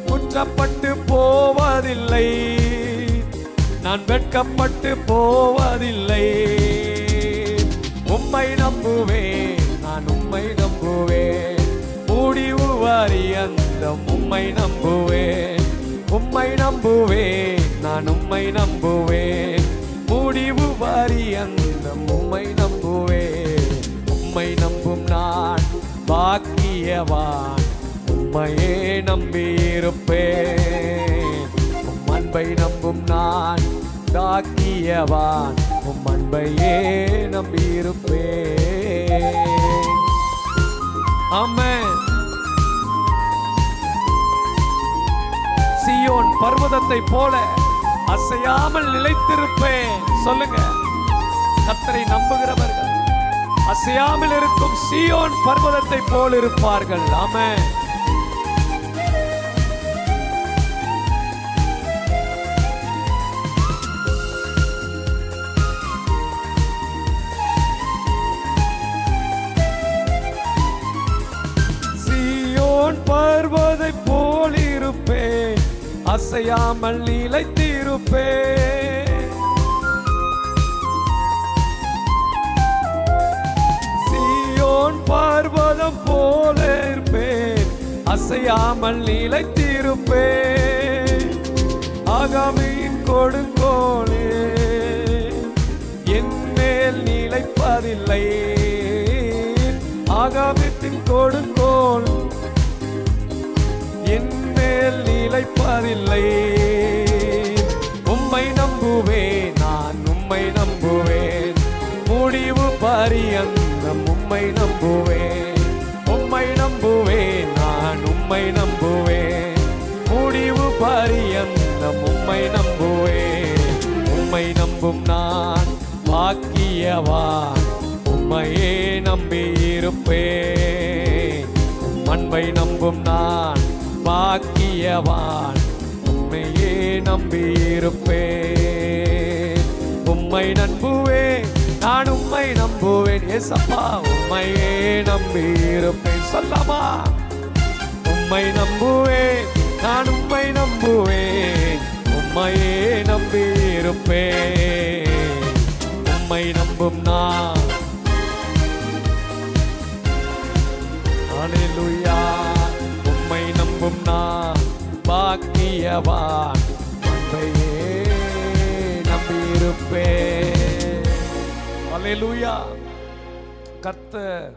குற்றப்பட்டு போவதில்லை, நான் வெட்கப்பட்டு போவதில்லை. உம்மை நம்புவேன், நான் உம்மை நம்புவேன், முடிவு பரியந்தம் உம்மை நம்புவேன். உம்மை நம்புவேன், நான் உம்மை நம்புவேன், முடிவு பரியந்தம் உம்மை நம்புவேன். உம்மை நம்பும் நான் பாக்கியவான். உம்மையே நம்பியிருப்பேன். உம் அன்பை நம்பும் நான் பாக்கியவான். உம் அன்பையே நம்பியிருப்பேன். ஆமென். சீயோன் பர்வதத்தை போல அசையாமல் நிலைத்திருப்பேன். சொல்லுங்க, கர்த்தரை நம்புகிறவர்கள் அசையாமல் இருக்கும் சீயோன் பர்வதத்தை போல் இருப்பார்கள். ஆமென். பர்வதை போல் இருப்பேன், அசையாமல் நிலைத்திருப்பேன். சீயோன் பர்வதம் போல இருப்பேன், அசையாமல் நிலைத்திருப்பேன். ஆகாமின் கொடுங்கோலே என் மேல் நிலைப்பதில்லை. ஆகாமின் கொடுங்கோல் என் மேல் நிலைப்பதில்லை. உம்மை நம்புவேன், நான் உம்மை நம்புவேன். முடிவு பரியந்தம் உம்மை நம்புவேன். உம்மை நம்புவேன், நான் உம்மை நம்புவேன். முடிவு பரியந்தம் உம்மை நம்புவேன். உம்மை நம்பும் நான் பாக்கியவான். உம்மையே நம்பியிருப்பேன். அன்பை நம்பும் நான் பாக்கியவான். உம்மையே நம்பியிருப்பேன். உம்மை நம்புவேன், நான் உம்மை நம்புவேன். ஏசப்பா, உம்மையே நம்பியிருப்பேன். சொல்லாமா? உம்மை நம்புவேன், நான் உம்மை நம்புவேன். உம்மையே நம்பியிருப்பேன். உம்மை நம்பும் நான். ஹல்லேலூயா. உம்மை நம்பும் நான் பாக்கியவான். உம்மையே நம்பியிருப்பேன். ஹல்லேலூயா. கர்த்தர்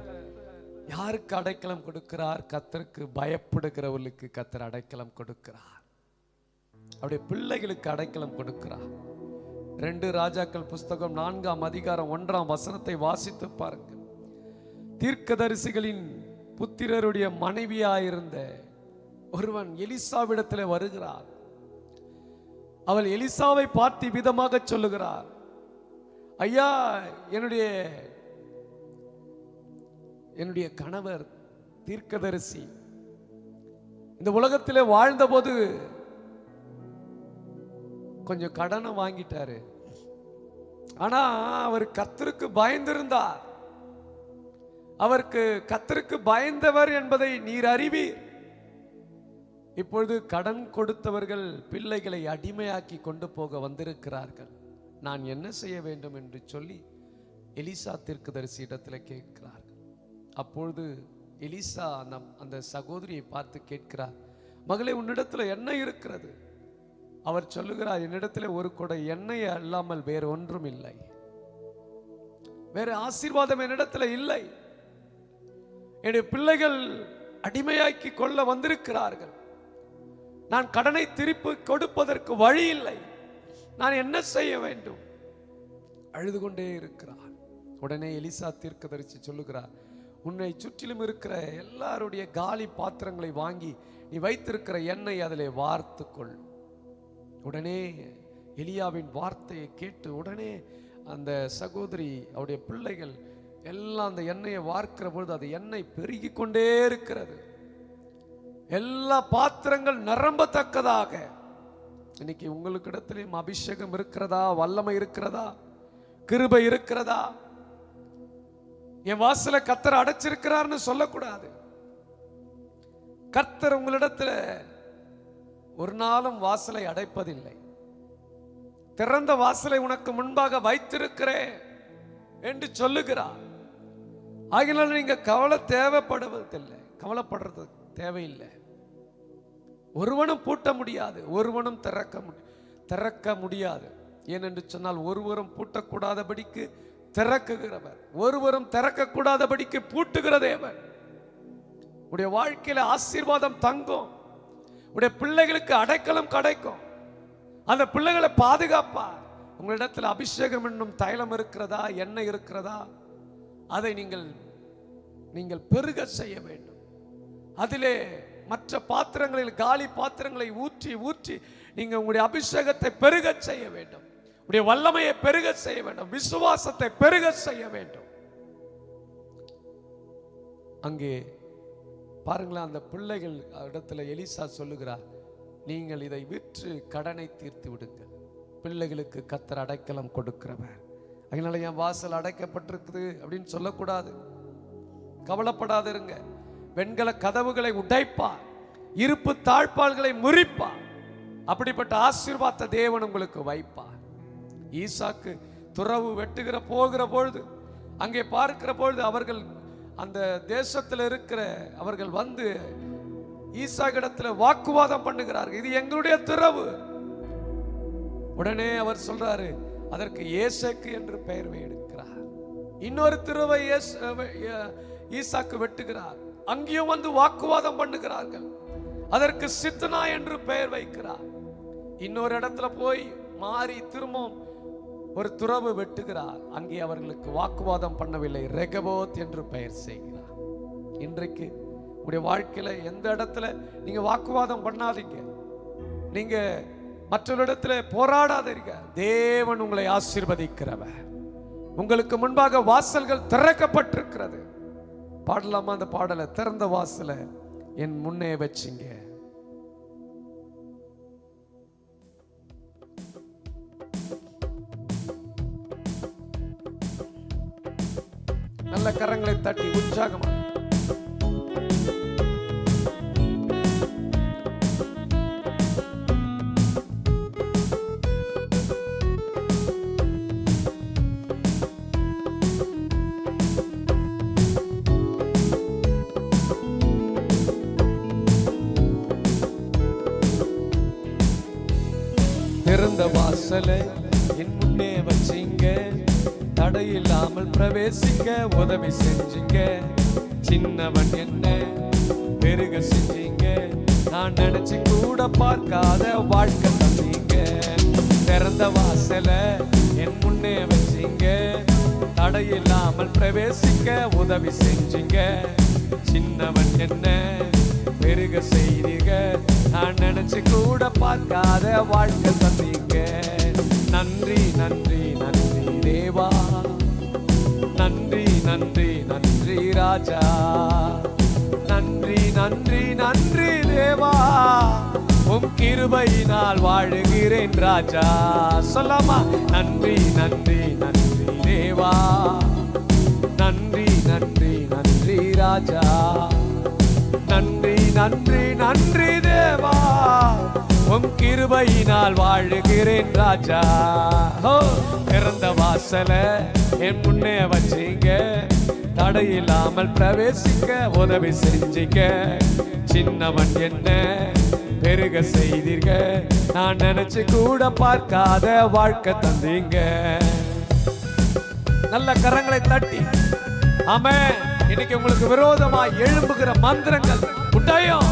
யாருக்கு அடைக்கலம் கொடுக்கிறார்? கர்த்தருக்கு பயப்படுகிறவர்களுக்கு கர்த்தர் அடைக்கலம் கொடுக்கிறார். அவருடைய பிள்ளைகளுக்கு அடைக்கலம் கொடுக்கிறார். 2 ராஜாக்கள் புஸ்தகம் 4ஆம் அதிகாரம் 1ஆம் வசனத்தை வாசித்து பாருங்கள். தீர்க்கதரிசிகளின் புத்திரருடைய மனைவியாயிருந்த ஒருவன் எலிசாவிடத்தில் வருகிறார். அவள் எலிசாவை பார்த்து விதமாக சொல்லுகிறார், ஐயா, என்னுடைய கணவர் தீர்க்கதரிசி இந்த உலகத்திலே வாழ்ந்தபோது கொஞ்சம் கடனை வாங்கிட்டாரு. ஆனா அவர் கர்த்தருக்கு பயந்திருந்தார். அவருக்கு கர்த்தருக்கு பயந்தவர் என்பதை நீர் அறிவீர். இப்பொழுது கடன் கொடுத்தவர்கள் பிள்ளைகளை அடிமையாக்கி கொண்டு போக வந்திருக்கிறார்கள். நான் என்ன செய்ய வேண்டும் என்று சொல்லி எலிசா தீர்க்கதரிசி இடத்துல கேட்கிறார்கள். அப்பொழுது எலிசா அந்த சகோதரியை பார்த்து கேட்கிறார், மகளே, உன்னிடத்துல என்ன இருக்கிறது? அவர் சொல்லுகிறார், என்னிடத்துல ஒரு குடை எண்ணெய் அல்லாமல் வேறு ஒன்றும் இல்லை. வேறு ஆசீர்வாதம் என்னிடத்துல இல்லை. என்னுடைய பிள்ளைகள் அடிமையாக்கி கொள்ள வந்திருக்கிறார்கள். நான் கடனை திருப்பி கொடுப்பதற்கு வழி இல்லை. நான் என்ன செய்ய வேண்டும்? அழுது கொண்டே இருக்கிறார். உடனே எலிசா தீர்க்கதரிசி சொல்லுகிறார், உன்னை சுற்றிலும் இருக்கிற எல்லாருடைய காலி பாத்திரங்களை வாங்கி நீ வைத்திருக்கிற எண்ணெய் அதிலே வார்த்துக்கொள். உடனே எலியாவின் வார்த்தையை கேட்டு உடனே அந்த சகோதரி அவருடைய பிள்ளைகள் எல்லாம் அந்த எண்ணெயை வார்க்கிற பொழுது அது எண்ணெய் பெருகி கொண்டே இருக்கிறது. எல்லா பாத்திரங்கள் நிரம்பத்தக்கதாக. இன்னைக்கு உங்களுக்கு இடத்திலும் அபிஷேகம் இருக்கிறதா? வல்லமை இருக்கிறதா? கிருபை இருக்கிறதா? என் வாசலை கர்த்தர் அடைச்சிருக்கிறார்னு சொல்லக்கூடாது. கர்த்தர் உங்களிடத்துல ஒரு நாளும் வாசலை அடைப்பதில்லை. திறந்த வாசலை உனக்கு முன்பாக வைத்திருக்கிறேன் என்று சொல்லுகிறார். ஆகினால் நீங்க கவலைப்படுறது தேவையில்லை. ஒருவனும் பூட்ட முடியாது, ஒருவனும் திறக்க முடியாது. ஏனென்று சொன்னால் ஒருவரும் பூட்டக்கூடாதபடிக்கு திறக்குகிறவர், ஒருவரும் திறக்கக்கூடாதபடிக்கு பூட்டுகிற தேவன். உடைய வாழ்க்கையில ஆசீர்வாதம் தங்கும். உடைய பிள்ளைகளுக்கு அடைக்கலம் கிடைக்கும். அந்த பிள்ளைகளை பாதுகாப்பார். உங்களிடத்தில் அபிஷேகம் என்னும் தைலம் இருக்கிறதா, எண்ணெய் இருக்கிறதா, அதை நீங்கள் பெருக செய்ய வேண்டும். அதிலே மற்ற பாத்திரங்களில் காலி பாத்திரங்களை ஊற்றி ஊற்றி நீங்க உங்களுடைய அபிஷேகத்தை பெருக செய்ய வேண்டும். உடைய வல்லமையை பெருக செய்ய வேண்டும். விசுவாசத்தை பெருக செய்ய வேண்டும். அங்கே பாருங்களேன், அந்த பிள்ளைகள் இடத்துல எலிசா சொல்லுகிறார், நீங்கள் இதை விற்று கடனை தீர்த்து விடுங்கள். பிள்ளைகளுக்கு கர்த்தர் அடைக்கலம் கொடுக்கிறவர். அதனால என் வாசல் அடைக்கப்பட்டிருக்குது அப்படின்னு சொல்லக்கூடாது. கவலைப்படாது இருங்க. வெண்கல கதவுகளை உடைப்பார், இருப்பு தாழ்பால்களை முறிப்பார். அப்படிப்பட்ட ஆசீர்வாத தேவன் உங்களுக்கு வைப்பார். ஈசாக்கு துறவு வெட்டுகிற போகிற பொழுது அங்கே பார்க்கிற பொழுது அவர்கள் அந்த தேசத்தில் இருக்கிற அவர்கள் வந்து ஈசாக்கிடத்துல வாக்குவாதம் பண்ணுகிறார்கள், இது எங்களுடைய துறவு. உடனே அவர் சொல்றாரு, அதற்கு ஏசேக்கு என்று பெயர் எடுக்கிறார். இன்னொரு துறவை ஈசாக்கு வெட்டுகிறார். அங்கேயும் வந்து வாக்குவாதம் பண்ணுகிறார்கள். அதற்கு சித்னா என்று பெயர் வைக்கிறார். இன்னொரு இடத்துல போய் மாறி திரும்பவும் ஒரு துறவு வெட்டுகிறார். அங்கே அவர்களுக்கு வாக்குவாதம் பண்ணவில்லை, ரெகபோத் என்று பெயர் செய்கிறார். இன்றைக்கு உடைய வாழ்க்கையில எந்த இடத்துல நீங்க வாக்குவாதம் பண்ணாதீங்க, நீங்க மற்றொரு போராடாதீங்க. தேவன் உங்களை ஆசீர்வதிக்கிறவர். உங்களுக்கு முன்பாக வாசல்கள் திறக்கப்பட்டிருக்கிறது. பாடலாமா அந்த பாடலை? திறந்த வாசல என் முன்னே வச்சிங்க. நல்ல கரங்களை தட்டி உற்சாகமா திறந்த வாசலை என் முன்னே வச்சிங்க, தடையில்லாமல் பிரவேசிக்க உதவி செஞ்சீங்க. சின்னவன் என்ன பெருக செஞ்சீங்க, நான் நினைச்சு கூட பார்க்காத வாழ்க்கை தந்தீங்க. திறந்த வாசலை என் முன்னே வச்சிங்க, தடையில்லாமல் பிரவேசிக்க உதவி செஞ்சீங்க. சின்னவன் என்ன பெருக செய்தீங்க, நான் நினைச்சு கூட பார்க்காத வாழ்க்கை தந்தீங்க. நன்றி நன்றி நன்றி தேவா, நன்றி நன்றி நன்றி ராஜா, நன்றி நன்றி நன்றி தேவா, உம் கிருபையினால் வாழுகிறேன் ராஜா. சொல்லாமா? நன்றி நன்றி நன்றி தேவா, நன்றி நன்றி நன்றி ராஜா, நன்றி நன்றி நன்றி தேவா, உம் கிருபையினால் வாழுகிறேன் ராஜா. திறந்த வாசல என் முன்னே வச்சீங்க, தடையில்லாமல் பிரவேசிக்க உதவி செஞ்சீங்க. சின்னவன் என்ன பெருக செய்தீங்க, நான் நினைச்சு கூட பார்க்காத வாழ்க்கை தந்தீங்க. நல்ல கரங்களை தட்டி ஆமென். இன்னைக்கு உங்களுக்கு விரோதமா எழும்புகிற மந்திரங்கள் உடையும்.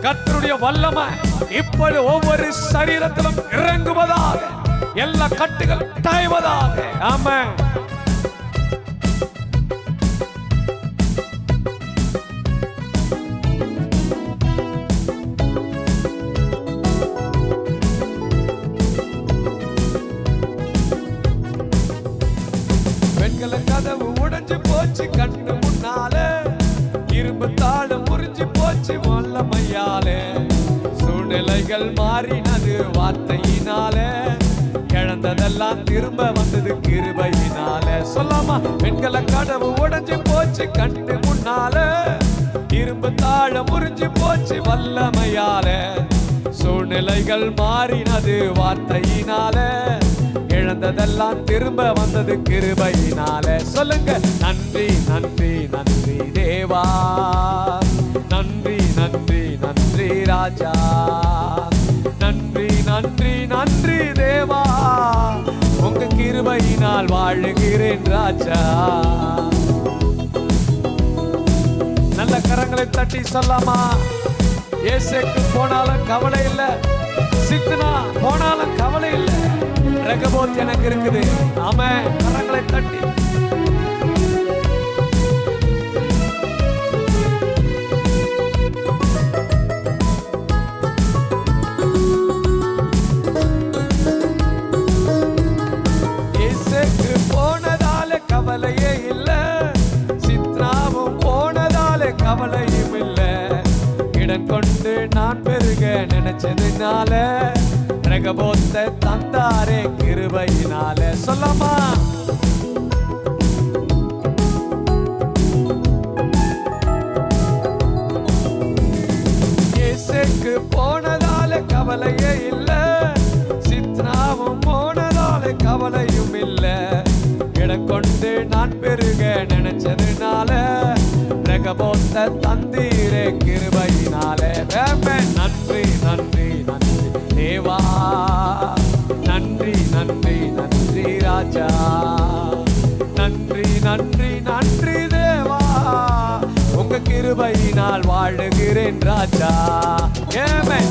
கர்த்தருடைய வல்லமை இப்பொழுது ஒவ்வொரு சரீரத்திலும் இறங்குவதாக, எல்லா கட்டுகள் உடைவதாக. ஆமென். வெண்கல கதவு உடைஞ்சு போச்சு கண்ணு முன்னால, இரும்பு தாளம் முறிஞ்சு போச்சு வல்லமையாலே. சூழ்நிலைகள் மாறினது வார்த்தையினால, இழந்ததெல்லாம் திரும்ப வந்தது கிருபையினால. சொல்லாமா? வெண்கல கதவு உடைஞ்சு போச்சு கண்ணு முன்னால, இரும்பு தாளம் முறிஞ்சு போச்சு வல்லமையால. சூழ்நிலைகள் மாறினது வார்த்தையினால, இழந்ததெல்லாம் திரும்ப வந்தது கிருபையினால. சொல்லுங்க, நன்றி நன்றி நன்றி தேவா, நன்றி நன்றி நன்றி ராஜா, நன்றி நன்றி நன்றி தேவா, உங்க கிருபை கிருபையினால் வாழுகிறேன் ராஜா. நல்ல கரங்களை தட்டி சொல்லாமா? ஏசேக்கு போனாலும் கவலை இல்லை, சித்னா போனாலும் கவலை இல்லை, ரெகபோத் எனக்கு இருக்குது. ஆமென். கரங்களை தட்டி ஏசேக்கு போனதால கவலையே இல்லை, சித்னாவும் போனதால கவலையும் இல்லை. இடம் கொண்டு நான் பெருக நினைச்சதுனால ரெகபோத்தை தந்தாரே கிருபையினால. சொல்லாமா? ஏசேக்கு போனதால கவலையே இல்ல, சித்னாவும் போனதால கவலையும் இல்ல. இடம் கொண்டு நான் பெருக நினைச்சதுனால ரெகபோத்தை தந்தீரே கிருபையினால. நன்றி நன்றி நன்றி தேவா, நன்றி நன்றி நன்றி ராஜா, நன்றி நன்றி நன்றி தேவா, உங்க கிருபையினால் வாழுகிறேன் ராஜா.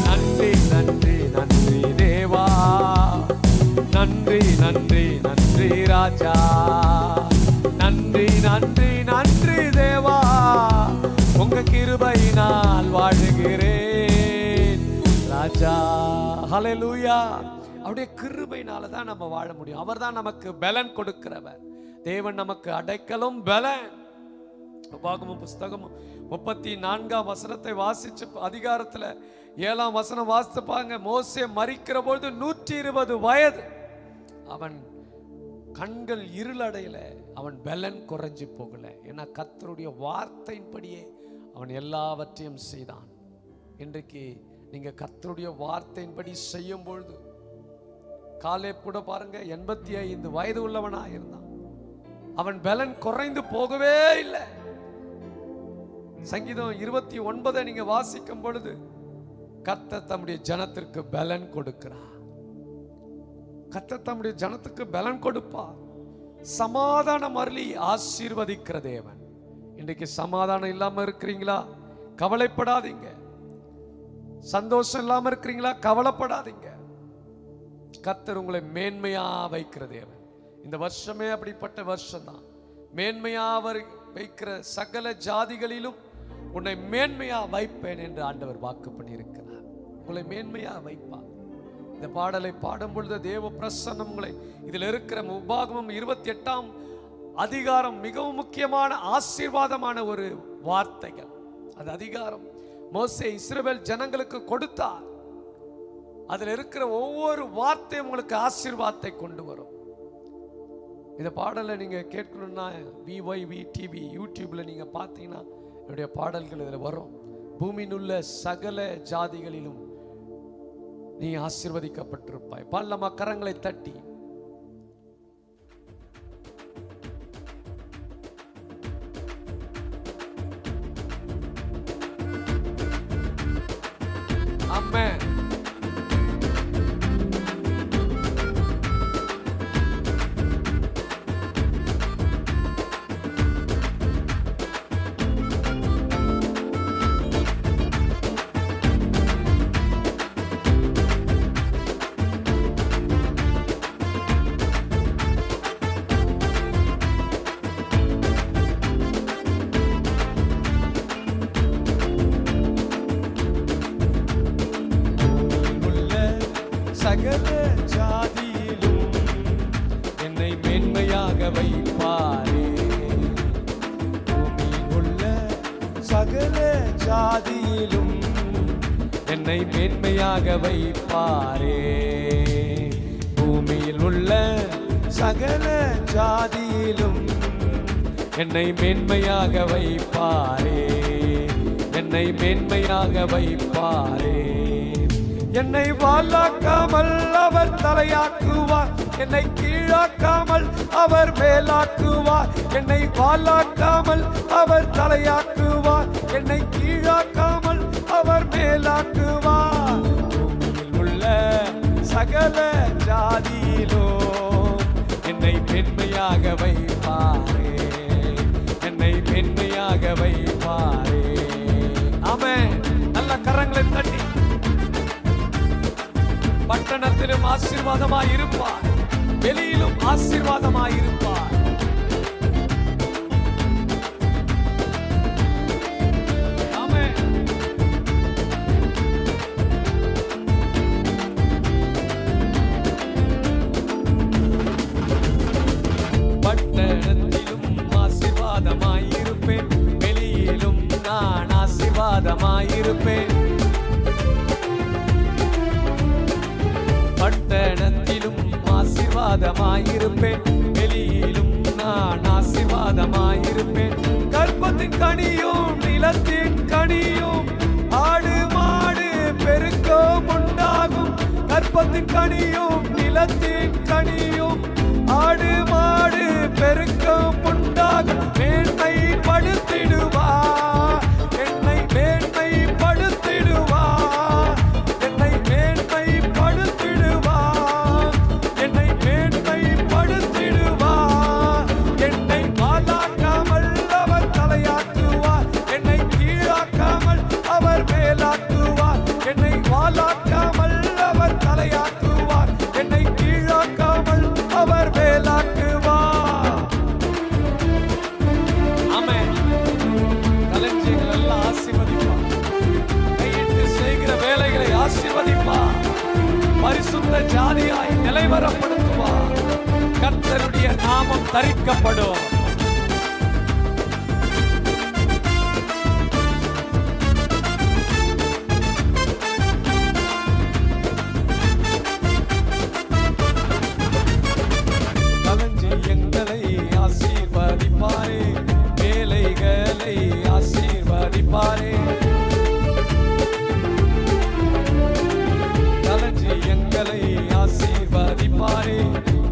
நன்றி நன்றி நன்றி தேவா, நன்றி நன்றி நன்றி ராஜா, நன்றி நன்றி நன்றி தேவா, உங்க கிருபையினால் வாழுகிறேன் ராஜா. ஹல்லேலூயா. அவருடைய கிருபையினால தான் நம்ம வாழ முடியும். அவர் தான் நமக்கு பலன் கொடுக்கிறவர். தேவன் நமக்கு அடைக்கலும் பலன். உபாகமம் புஸ்தகம் 34 வாசிச்சு அதிகாரத்துல 7 வாசித்து பாருங்க. மோசே மரிக்கிற பொழுது 120 வயது. அவன் கண்கள் இருளடையில, அவன் பலன் குறைஞ்சு போகல. ஏன்னா கர்த்தருடைய வார்த்தையின்படியே அவன் எல்லாவற்றையும் செய்தான். இன்றைக்கு நீங்க கர்த்தருடைய வார்த்தையின்படி செய்யும் பொழுது, காலேப் கூட பாருங்க 85 வயது உள்ளவனா இருந்தான். அவன் பலன் குறைந்து போகவே இல்லை. சங்கீதம் 29 நீங்க வாசிக்கும் பொழுது கர்த்தர் தம்முடைய ஜனத்திற்கு பலன் கொடுக்கிறார். கர்த்தர் தம்முடைய ஜனத்துக்கு பலன் கொடுப்பார். சமாதானம் அருளி ஆசீர்வதிக்கிற தேவன். இன்றைக்கு சமாதானம் இல்லாம இருக்கிறீங்களா? கவலைப்படாதீங்க. சந்தோஷம் இல்லாம இருக்கிறீங்களா? கவலைப்படாதீங்க. கர்த்தர் உங்களை மேன்மையா வைக்கிற தேவன். இந்த வருஷமே அப்படிப்பட்ட வருஷம் தான். மேன்மையா வைக்கிற சகல ஜாதிகளிலும் உன்னை மேன்மையா வைப்பேன் என்று ஆண்டவர் வாக்கு பண்ணியிருக்கிறார். உங்களை மேன்மையா வைப்பார். இந்த பாடலை பாடும் பொழுது தேவ பிரசன்னம் உங்களை, இதில் இருக்கிற உபாகமம் 28 அதிகாரம் மிகவும் முக்கியமான ஆசீர்வாதமான ஒரு வார்த்தைகள். அது அதிகாரம் மோசே இஸ்ரவேல் ஜனங்களுக்கு கொடுத்தார். அதில் இருக்கிற ஒவ்வொரு வார்த்தையும் உங்களுக்கு ஆசீர்வாதத்தை கொண்டு வரும். இந்த பாடலை நீங்க கேட்கணும்னா VYV TV யூடியூப்ல நீங்க பார்த்தீங்கன்னா என்னுடைய பாடல்கள் இதில் வரும். பூமியில் உள்ள சகல ஜாதிகளிலும் நீ ஆசீர்வதிக்கப்பட்டிருப்பாய். பாடலாமா? கரங்களை தட்டி ஆமென். சகல ஜாதியிலும் என்னை மேன்மையாக வைப்பாரே. பூமியில் உள்ள சகல ஜாதியிலும் என்னை மேன்மையாக வைப்பாரே. பூமியில் உள்ள சகல ஜாதியிலும் என்னை மேன்மையாக வைப்பாரே. என்னை மேன்மையாக வைப்பாரே. என்னை வாலாக்காமல் அவர் தலையாக்குவார், என்னை கீழாக்காமல் அவர் மேலாக்குவார். என்னை வாலாக்காமல் அவர் தலையாக்குவார், என்னை கீழாக்காமல் அவர் மேலாக்குவார். பூமியில் உள்ள சகல ஜாதியிலோ என்னை மேன்மையாக வைப்பாரே, என்னை மேன்மையாக வைப்பாரே. ஆமென். நல்ல கரங்களை தட்டி. பட்டணத்திலும் ஆசீர்வாதமாய் இருப்பார், வெளியிலும் ஆசீர்வாதமாய் இருப்பார். பட்டணத்திலும் ஆசீர்வாதமாயிருப்பேன், வெளியிலும் நான் ஆசீர்வாதமாயிருப்பேன். பட்டணத்திலும் ஆசீர்வாதமாயிருப்பேன், வெளியிலும் நான் ஆசீர்வாதமாயிருப்பேன். கற்பத்தின் கனியும் நிலத்தின் கனியும் ஆடு மாடு பெருக்கம் உண்டாகும். கற்பத்தின் கனியும் நிலத்தின் கனியும் ஆடு மாடு பெருக்கம் உண்டாகும். மேன்மைப்படுத்திடுவார், என்னை மேன்மைப்படுத்திடுவார், என்னை மேன்மைப்படுத்திடுவார், என்னை மேன்மைப்படுத்திடுவார். என்னை வாலாக்காமல் அவர் தலையாக்குவார், என்னை கீழாக்காமல் அவர் மேலாக்குவார். என்னை வாலாக்காமல் அவர் தலையாக்குவார், என்னை கீழாக்காமல் அவர் மேலாக்குவார். ஆமென். களஞ்சியங்கள் எல்லாம் ஆசீர்வதிப்பார், கையிட்டு செய்கிற வேலைகளை ஆசீர்வதிப்பார், பரிசுத்த ஜாதியாய் நிலைவரப்படுத்துவார். கர்த்தருடைய நாமம் தரிக்கப்படும். களஞ்சியங்களை ஆசீர்வதிப்பாரே, வேலைகளை ஆசீர்வதிப்பாரே. களஞ்சியங்களை ஆசீர்வதிப்பாரே,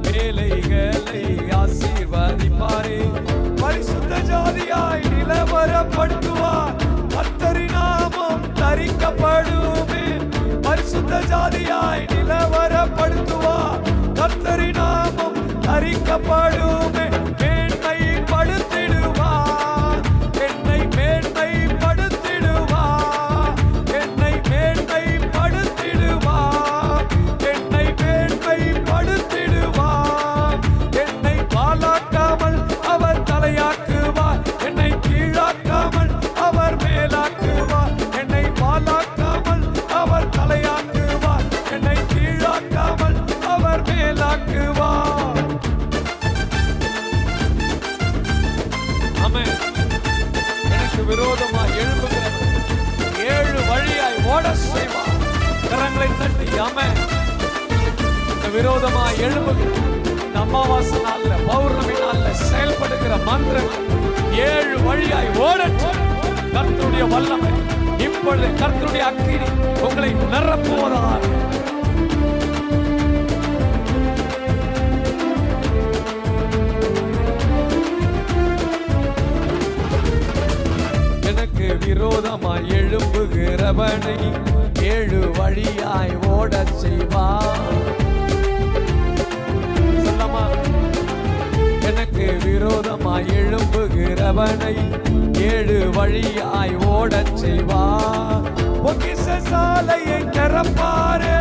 வேலைகளை ஆசீர்வதிப்பாரே. பரிசுத்த ஜாதியாய் நிலவரப்படுத்துவார், கர்த்தரின் நாமம் தரிக்கப்படுமே. பரிசுத்த ஜாதியாய் நிலவரப்படுத்துவார், கர்த்தரின் நாமம் தரிக்கப்படுமே. மேன்மைப்படுத்திடுவார், என்னை மேன்மைப்படுத்திடுவார், என்னை மேன்மைப்படுத்திடுவார், என்னை மேன்மைப்படுத்திடுவார். என்னை வாலாக்காமல் அவர் தலையாக்குவார், என்னை கீழாக்காமல் அவர் மேலாக்குவார். என்னை வாலாக்காமல் அவர் தலையாக்குவார், என்னை கீழாக்காமல் அவர் மேலாக்குவார். ஆமென். எனக்கு விரோதமாய் எழும்புகிறவர் 7 வழியாய் ஓட செய்வார். கரங்களை தட்டி. ஆமென். விரோதமாய் எழும்புகிற இந்த அமாவாசை நாள்ல, பௌர்ணமி நாள்ல செயல்படுகிற மந்திரங்கள் 7 வழியாய் ஓடட்டும். கர்த்தருடைய வல்லமை இப்பொழுது, கர்த்தருடைய அக்கினி உங்களை நிரப்புவதாக. எனக்கு விரோதமாய் எழும்புகிறவனை 7 வழியாய் ஓடச் செய்வார். சொல்லமா? எனக்கு விரோதமாய் எழும்புகிறவனை 7 வழியாய் ஓடச் செய்வார். பொக்கிஷ சாலையை திறப்பாரே,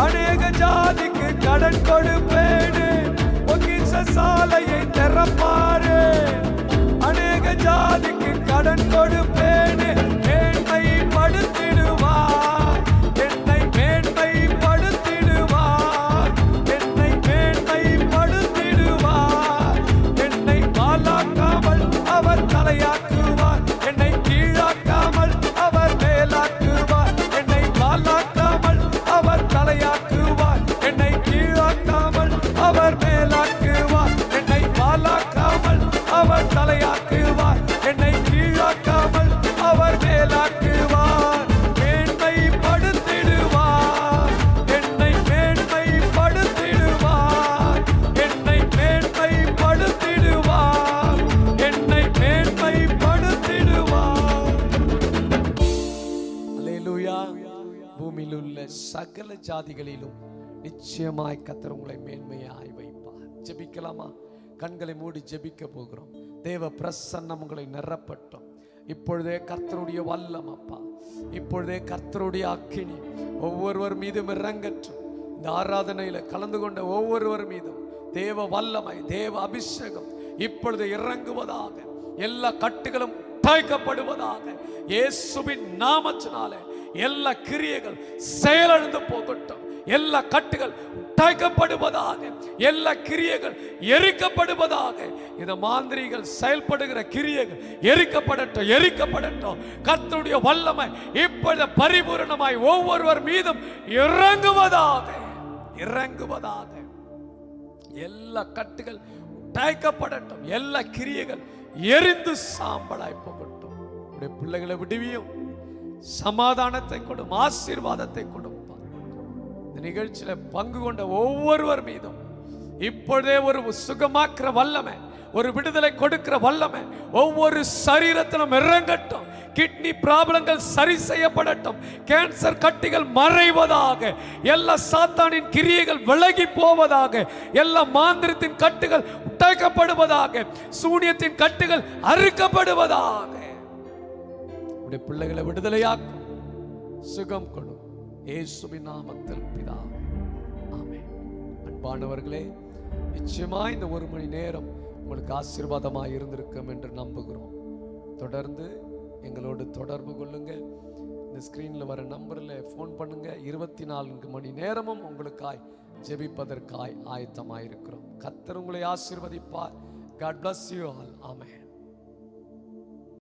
அநேக ஜாதிக்கு கடன் கொடுப்பேனே. பொக்கிஷ சாலையை திறப்பாரே, அநேக ஜாதிக்கு கடன் கொடுப்பேனே. மேன்மைப்படுத்திடுவார், என்னை மேன்மைப்படுத்திடுவார், என்னை மேன்மைப்படுத்திடுவார். என்னை வாலாக்காமல் அவர் தலையாக்குவார், என்னை கீழாக்காமல் அவர் மேலாக்குவார். என்னை வாலாக்காமல் அவர் தலையாக்குவார், என்னை கீழாக்காமல் அவர் மேலாக்குவார். என்னை வாலாக்காமல் அவர் தலையாக்குவார், என்னை கீழாக்காமல் அவர் மேலாக்குவார். மேன்மைப்படுத்திடுவார், என்னை மேன்மைப்படுத்திடுவார், என்னை மேன்மைப்படுத்திடுவார், என்னை மேன்மைப்படுத்திடுவார். அல்லேலூயா. பூமியில் உள்ள சகல ஜாதிகளிலும் நிச்சயமாய் கர்த்தர் உங்களை மேன்மையாய் வைப்பார். ஜெபிக்கலாமா? கண்களை மூடி ஜெபிக்க போகிறோம். தேவ பிரசன்னம் உங்களை நிரப்பட்டும். இப்பொழுதே கர்த்தருடைய வல்லம் அப்பா, இப்பொழுதே கர்த்தருடைய அக்கினி ஒவ்வொருவர் மீதும் இறங்கட்டும். இந்த ஆராதனையில கலந்து கொண்ட ஒவ்வொருவர் மீதும் தேவ வல்லமை, தேவ அபிஷேகம் இப்பொழுது இறங்குவதாக. எல்லா கட்டுகளும் உடைக்கப்படுவதாக. இயேசுவின் நாமத்தினாலே எல்லா கிரியைகள் செயலிழந்து போகட்டும். எல்லா கட்டுகள் உடைக்கப்படுவதாக. எல்லா கிரியைகள் எரிக்கப்படுவதாக. இந்த மாந்திரிகள் செயல்படுகிற கிரியைகள் எரிக்கப்படட்டும், எரிக்கப்படட்டும். கர்த்தருடைய வல்லமை இப்பொழுது பரிபூரணமாய் ஒவ்வொருவர் மீதும் இறங்குவதாக, இறங்குவதாக. எல்லா கட்டுகள் உடைக்கப்படட்டும். எல்லா கிரியைகள் எரிந்து சாம்பலாய் போகட்டும். உடைய பிள்ளைகளை விடுவியும், சமாதானத்தை கொடும், ஆசீர்வாதத்தை கொடுப்பார். இந்த நிகழ்ச்சியில பங்கு கொண்ட ஒவ்வொருவர் மீதும் இப்பொழுதே ஒரு சுகமாக்குற வல்லமை, ஒரு விடுதலை கொடுக்கிற வல்லமை ஒவ்வொரு சரீரத்திலும் இறங்கட்டும். கிட்னி ப்ராப்ளங்கள் சரி செய்யப்படட்டும். கேன்சர் கட்டிகள் மறைவதாக. எல்லா சாத்தானின் கிரியைகள் விலகி போவதாக. எல்லா மாந்திரத்தின் கட்டுகள் உடைக்கப்படுவதாக. சூனியத்தின் கட்டுகள் அறுக்கப்படுவதாக. உடைய பிள்ளைகளை விடுதலையாக்கும், சுகம் கொடும். இயேசுவின் நாமத்தில் பிதாவே, ஆமென். அன்பானவர்களே, நிச்சயமாய் இந்த 1 மணி நேரம் உங்களுக்கு ஆசீர்வாதமாக இருந்திருக்கும் என்று நம்புகிறோம். தொடர்ந்து எங்களோடு தொடர்பு கொள்ளுங்க. இந்த ஸ்கிரீன்ல வர நம்பர்ல ஃபோன் பண்ணுங்க. 24 மணி நேரமும் உங்களுக்காய் ஜெபிப்பதற்காய் ஆயத்தமாயிருக்கிறோம். கர்த்தர் உங்களை ஆசீர்வதிப்பார். God bless you all. Amen.